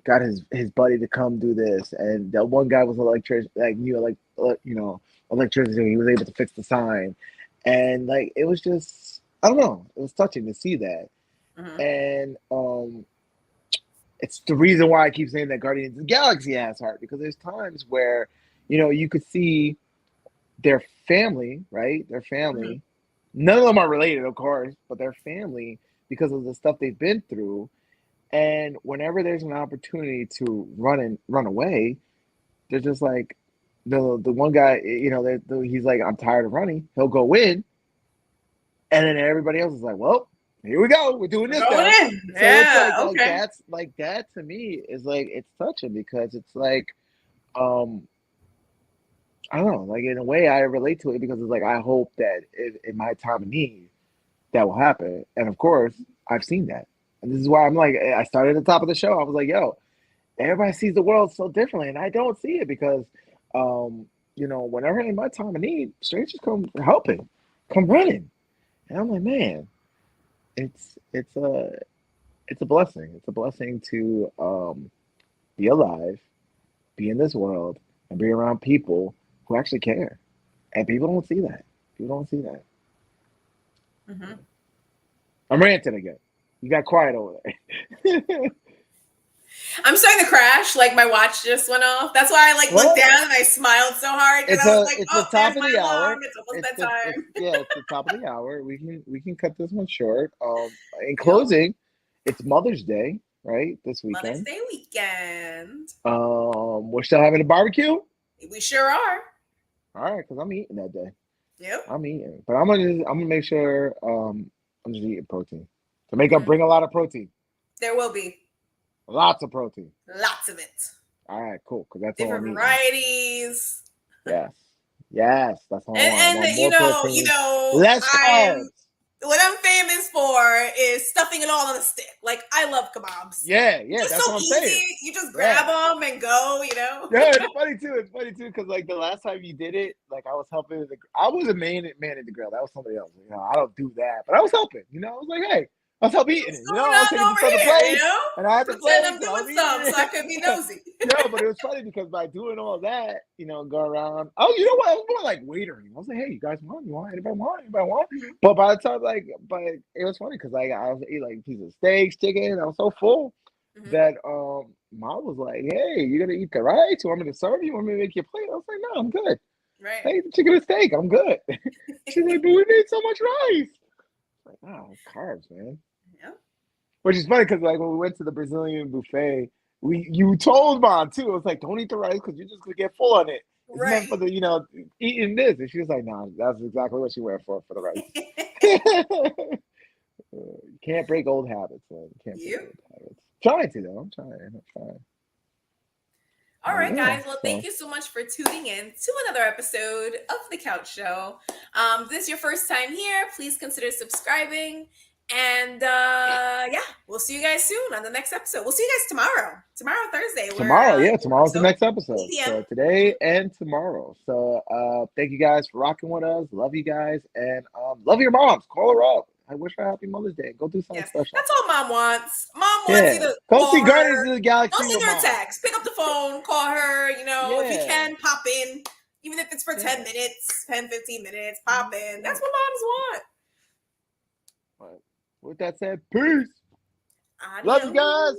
[SPEAKER 2] got his buddy to come do this, and the one guy was electrician, electricity. He was able to fix the sign, and like it was just, I don't know, it was touching to see that. And it's the reason why I keep saying that Guardians of the Galaxy has heart, because there's times where you could see their family, right? Their family. None of them are related, of course, but their family, because of the stuff they've been through. And whenever there's an opportunity to run away, they're just like, the one guy, he's like, I'm tired of running. He'll go in, and then everybody else is like, well, here we go. We're doing this now. So
[SPEAKER 1] yeah,
[SPEAKER 2] it's
[SPEAKER 1] okay.
[SPEAKER 2] That's like, that to me is like, it's touching because it's like, I don't know, like in a way I relate to it because it's like, I hope that in my time of need, that will happen. And of course, I've seen that. And this is why I'm like, I started at the top of the show. I was like, yo, everybody sees the world so differently. And I don't see it because, whenever in my time of need, strangers come helping, come running. And I'm like, man, it's it's a blessing. It's a blessing to be alive, be in this world, and be around people who actually care. And people don't see that. People don't see that.
[SPEAKER 1] Hmm.
[SPEAKER 2] I'm ranting again. You got quiet over there.
[SPEAKER 1] I'm starting to crash. Like my watch just went off. That's why I like looked
[SPEAKER 2] Well,
[SPEAKER 1] down and I smiled so hard because I was like,
[SPEAKER 2] it's the
[SPEAKER 1] "Oh,
[SPEAKER 2] top
[SPEAKER 1] there's
[SPEAKER 2] of
[SPEAKER 1] my
[SPEAKER 2] the hour.
[SPEAKER 1] alarm. It's almost
[SPEAKER 2] It's the it's
[SPEAKER 1] bedtime."
[SPEAKER 2] yeah, it's the top of the hour. We can cut this one short. In
[SPEAKER 1] Yep.
[SPEAKER 2] closing, it's Mother's Day, right? This
[SPEAKER 1] Mother's
[SPEAKER 2] weekend.
[SPEAKER 1] Day weekend.
[SPEAKER 2] We're still having a barbecue.
[SPEAKER 1] We sure are.
[SPEAKER 2] All right, because I'm eating that day.
[SPEAKER 1] Yep.
[SPEAKER 2] I'm eating, but I'm gonna make sure I'm just eating protein to make up,
[SPEAKER 1] Hmm.
[SPEAKER 2] bring a lot of protein,
[SPEAKER 1] There will be
[SPEAKER 2] lots of protein.
[SPEAKER 1] lots of it.
[SPEAKER 2] All right, cool, because that's all
[SPEAKER 1] Different
[SPEAKER 2] I'm eating.
[SPEAKER 1] varieties.
[SPEAKER 2] Yes, yes, that's all I want. I want
[SPEAKER 1] And
[SPEAKER 2] more protein, less
[SPEAKER 1] I'm
[SPEAKER 2] carbs.
[SPEAKER 1] what I'm famous for is stuffing it all on a stick. Like I love kebabs.
[SPEAKER 2] Yeah, yeah,
[SPEAKER 1] Just
[SPEAKER 2] that's
[SPEAKER 1] so
[SPEAKER 2] what I'm saying.
[SPEAKER 1] easy. You just
[SPEAKER 2] Yeah.
[SPEAKER 1] grab them and go. You know.
[SPEAKER 2] Yeah, it's funny too. It's funny too because like the last time you did it, like I was helping. I was a man in the grill. That was somebody else. You know, I don't do that, but I was helping. You know, I was like, hey, I was helping eating
[SPEAKER 1] What's
[SPEAKER 2] it. You know,
[SPEAKER 1] going
[SPEAKER 2] I was
[SPEAKER 1] on
[SPEAKER 2] taking
[SPEAKER 1] over
[SPEAKER 2] from the
[SPEAKER 1] here? You
[SPEAKER 2] plates,
[SPEAKER 1] know,
[SPEAKER 2] and I had the
[SPEAKER 1] pretend I'm
[SPEAKER 2] plates, and I
[SPEAKER 1] doing
[SPEAKER 2] was
[SPEAKER 1] something so I
[SPEAKER 2] eating
[SPEAKER 1] could be
[SPEAKER 2] it.
[SPEAKER 1] nosy.
[SPEAKER 2] No, but it was funny because by doing all that, you know, go around. Oh, you know what? I was more like waitering. I was like, hey, you guys want? You want? Anybody want? Anybody want?
[SPEAKER 1] Mhm.
[SPEAKER 2] But by the time, but it was funny because like I was eating like a piece of steaks, chicken. I was so full
[SPEAKER 1] Mhm.
[SPEAKER 2] that mom was like, "Hey, you gonna eat the rice? You want me to serve you? Want me to make you a plate?" I was like, "No, I'm good.
[SPEAKER 1] Right.
[SPEAKER 2] I eat the chicken and steak. I'm good." She's like, "But we made so much rice." I'm like, "Oh, it's carbs, man."
[SPEAKER 1] Yeah.
[SPEAKER 2] Which is funny because like when we went to the Brazilian buffet, you told mom too. It was like, "Don't eat the rice because you're just gonna get full on it. It's meant for
[SPEAKER 1] Right.
[SPEAKER 2] the eating this." And she was like, "No, that's exactly what she went for the rice." You can't break old habits, man. You can't break
[SPEAKER 1] You.
[SPEAKER 2] old habits. Trying to though. I'm trying. I'm trying.
[SPEAKER 1] All right,
[SPEAKER 2] Yeah.
[SPEAKER 1] guys. Well, thank
[SPEAKER 2] So
[SPEAKER 1] you so much for tuning in to another episode of The Couch Show. If this is your first time here, please consider subscribing. And yeah, we'll see you guys soon on the next episode. We'll see you guys tomorrow. Tomorrow, Thursday. We're
[SPEAKER 2] tomorrow, yeah,
[SPEAKER 1] new
[SPEAKER 2] tomorrow's the
[SPEAKER 1] episode,
[SPEAKER 2] next episode.
[SPEAKER 1] 8 p.m.
[SPEAKER 2] So today and tomorrow. So thank you guys for rocking with us. Love you guys and love your moms. Call her up. I wish her a happy Mother's Day. Go do something
[SPEAKER 1] Yes,
[SPEAKER 2] special.
[SPEAKER 1] that's all mom wants. Mom wants you
[SPEAKER 2] Yeah.
[SPEAKER 1] to
[SPEAKER 2] Go see
[SPEAKER 1] call
[SPEAKER 2] Guardians
[SPEAKER 1] her.
[SPEAKER 2] of the
[SPEAKER 1] Don't
[SPEAKER 2] Galaxy
[SPEAKER 1] send
[SPEAKER 2] with
[SPEAKER 1] her a
[SPEAKER 2] mom.
[SPEAKER 1] text. Pick up the phone, call her. If you
[SPEAKER 2] Yeah.
[SPEAKER 1] can, pop in. Even if it's for 10
[SPEAKER 2] Yeah.
[SPEAKER 1] minutes, 10, 15 minutes, pop in.
[SPEAKER 2] Yeah.
[SPEAKER 1] That's what moms want.
[SPEAKER 2] But with that said, peace. Love you
[SPEAKER 1] Adios.
[SPEAKER 2] guys.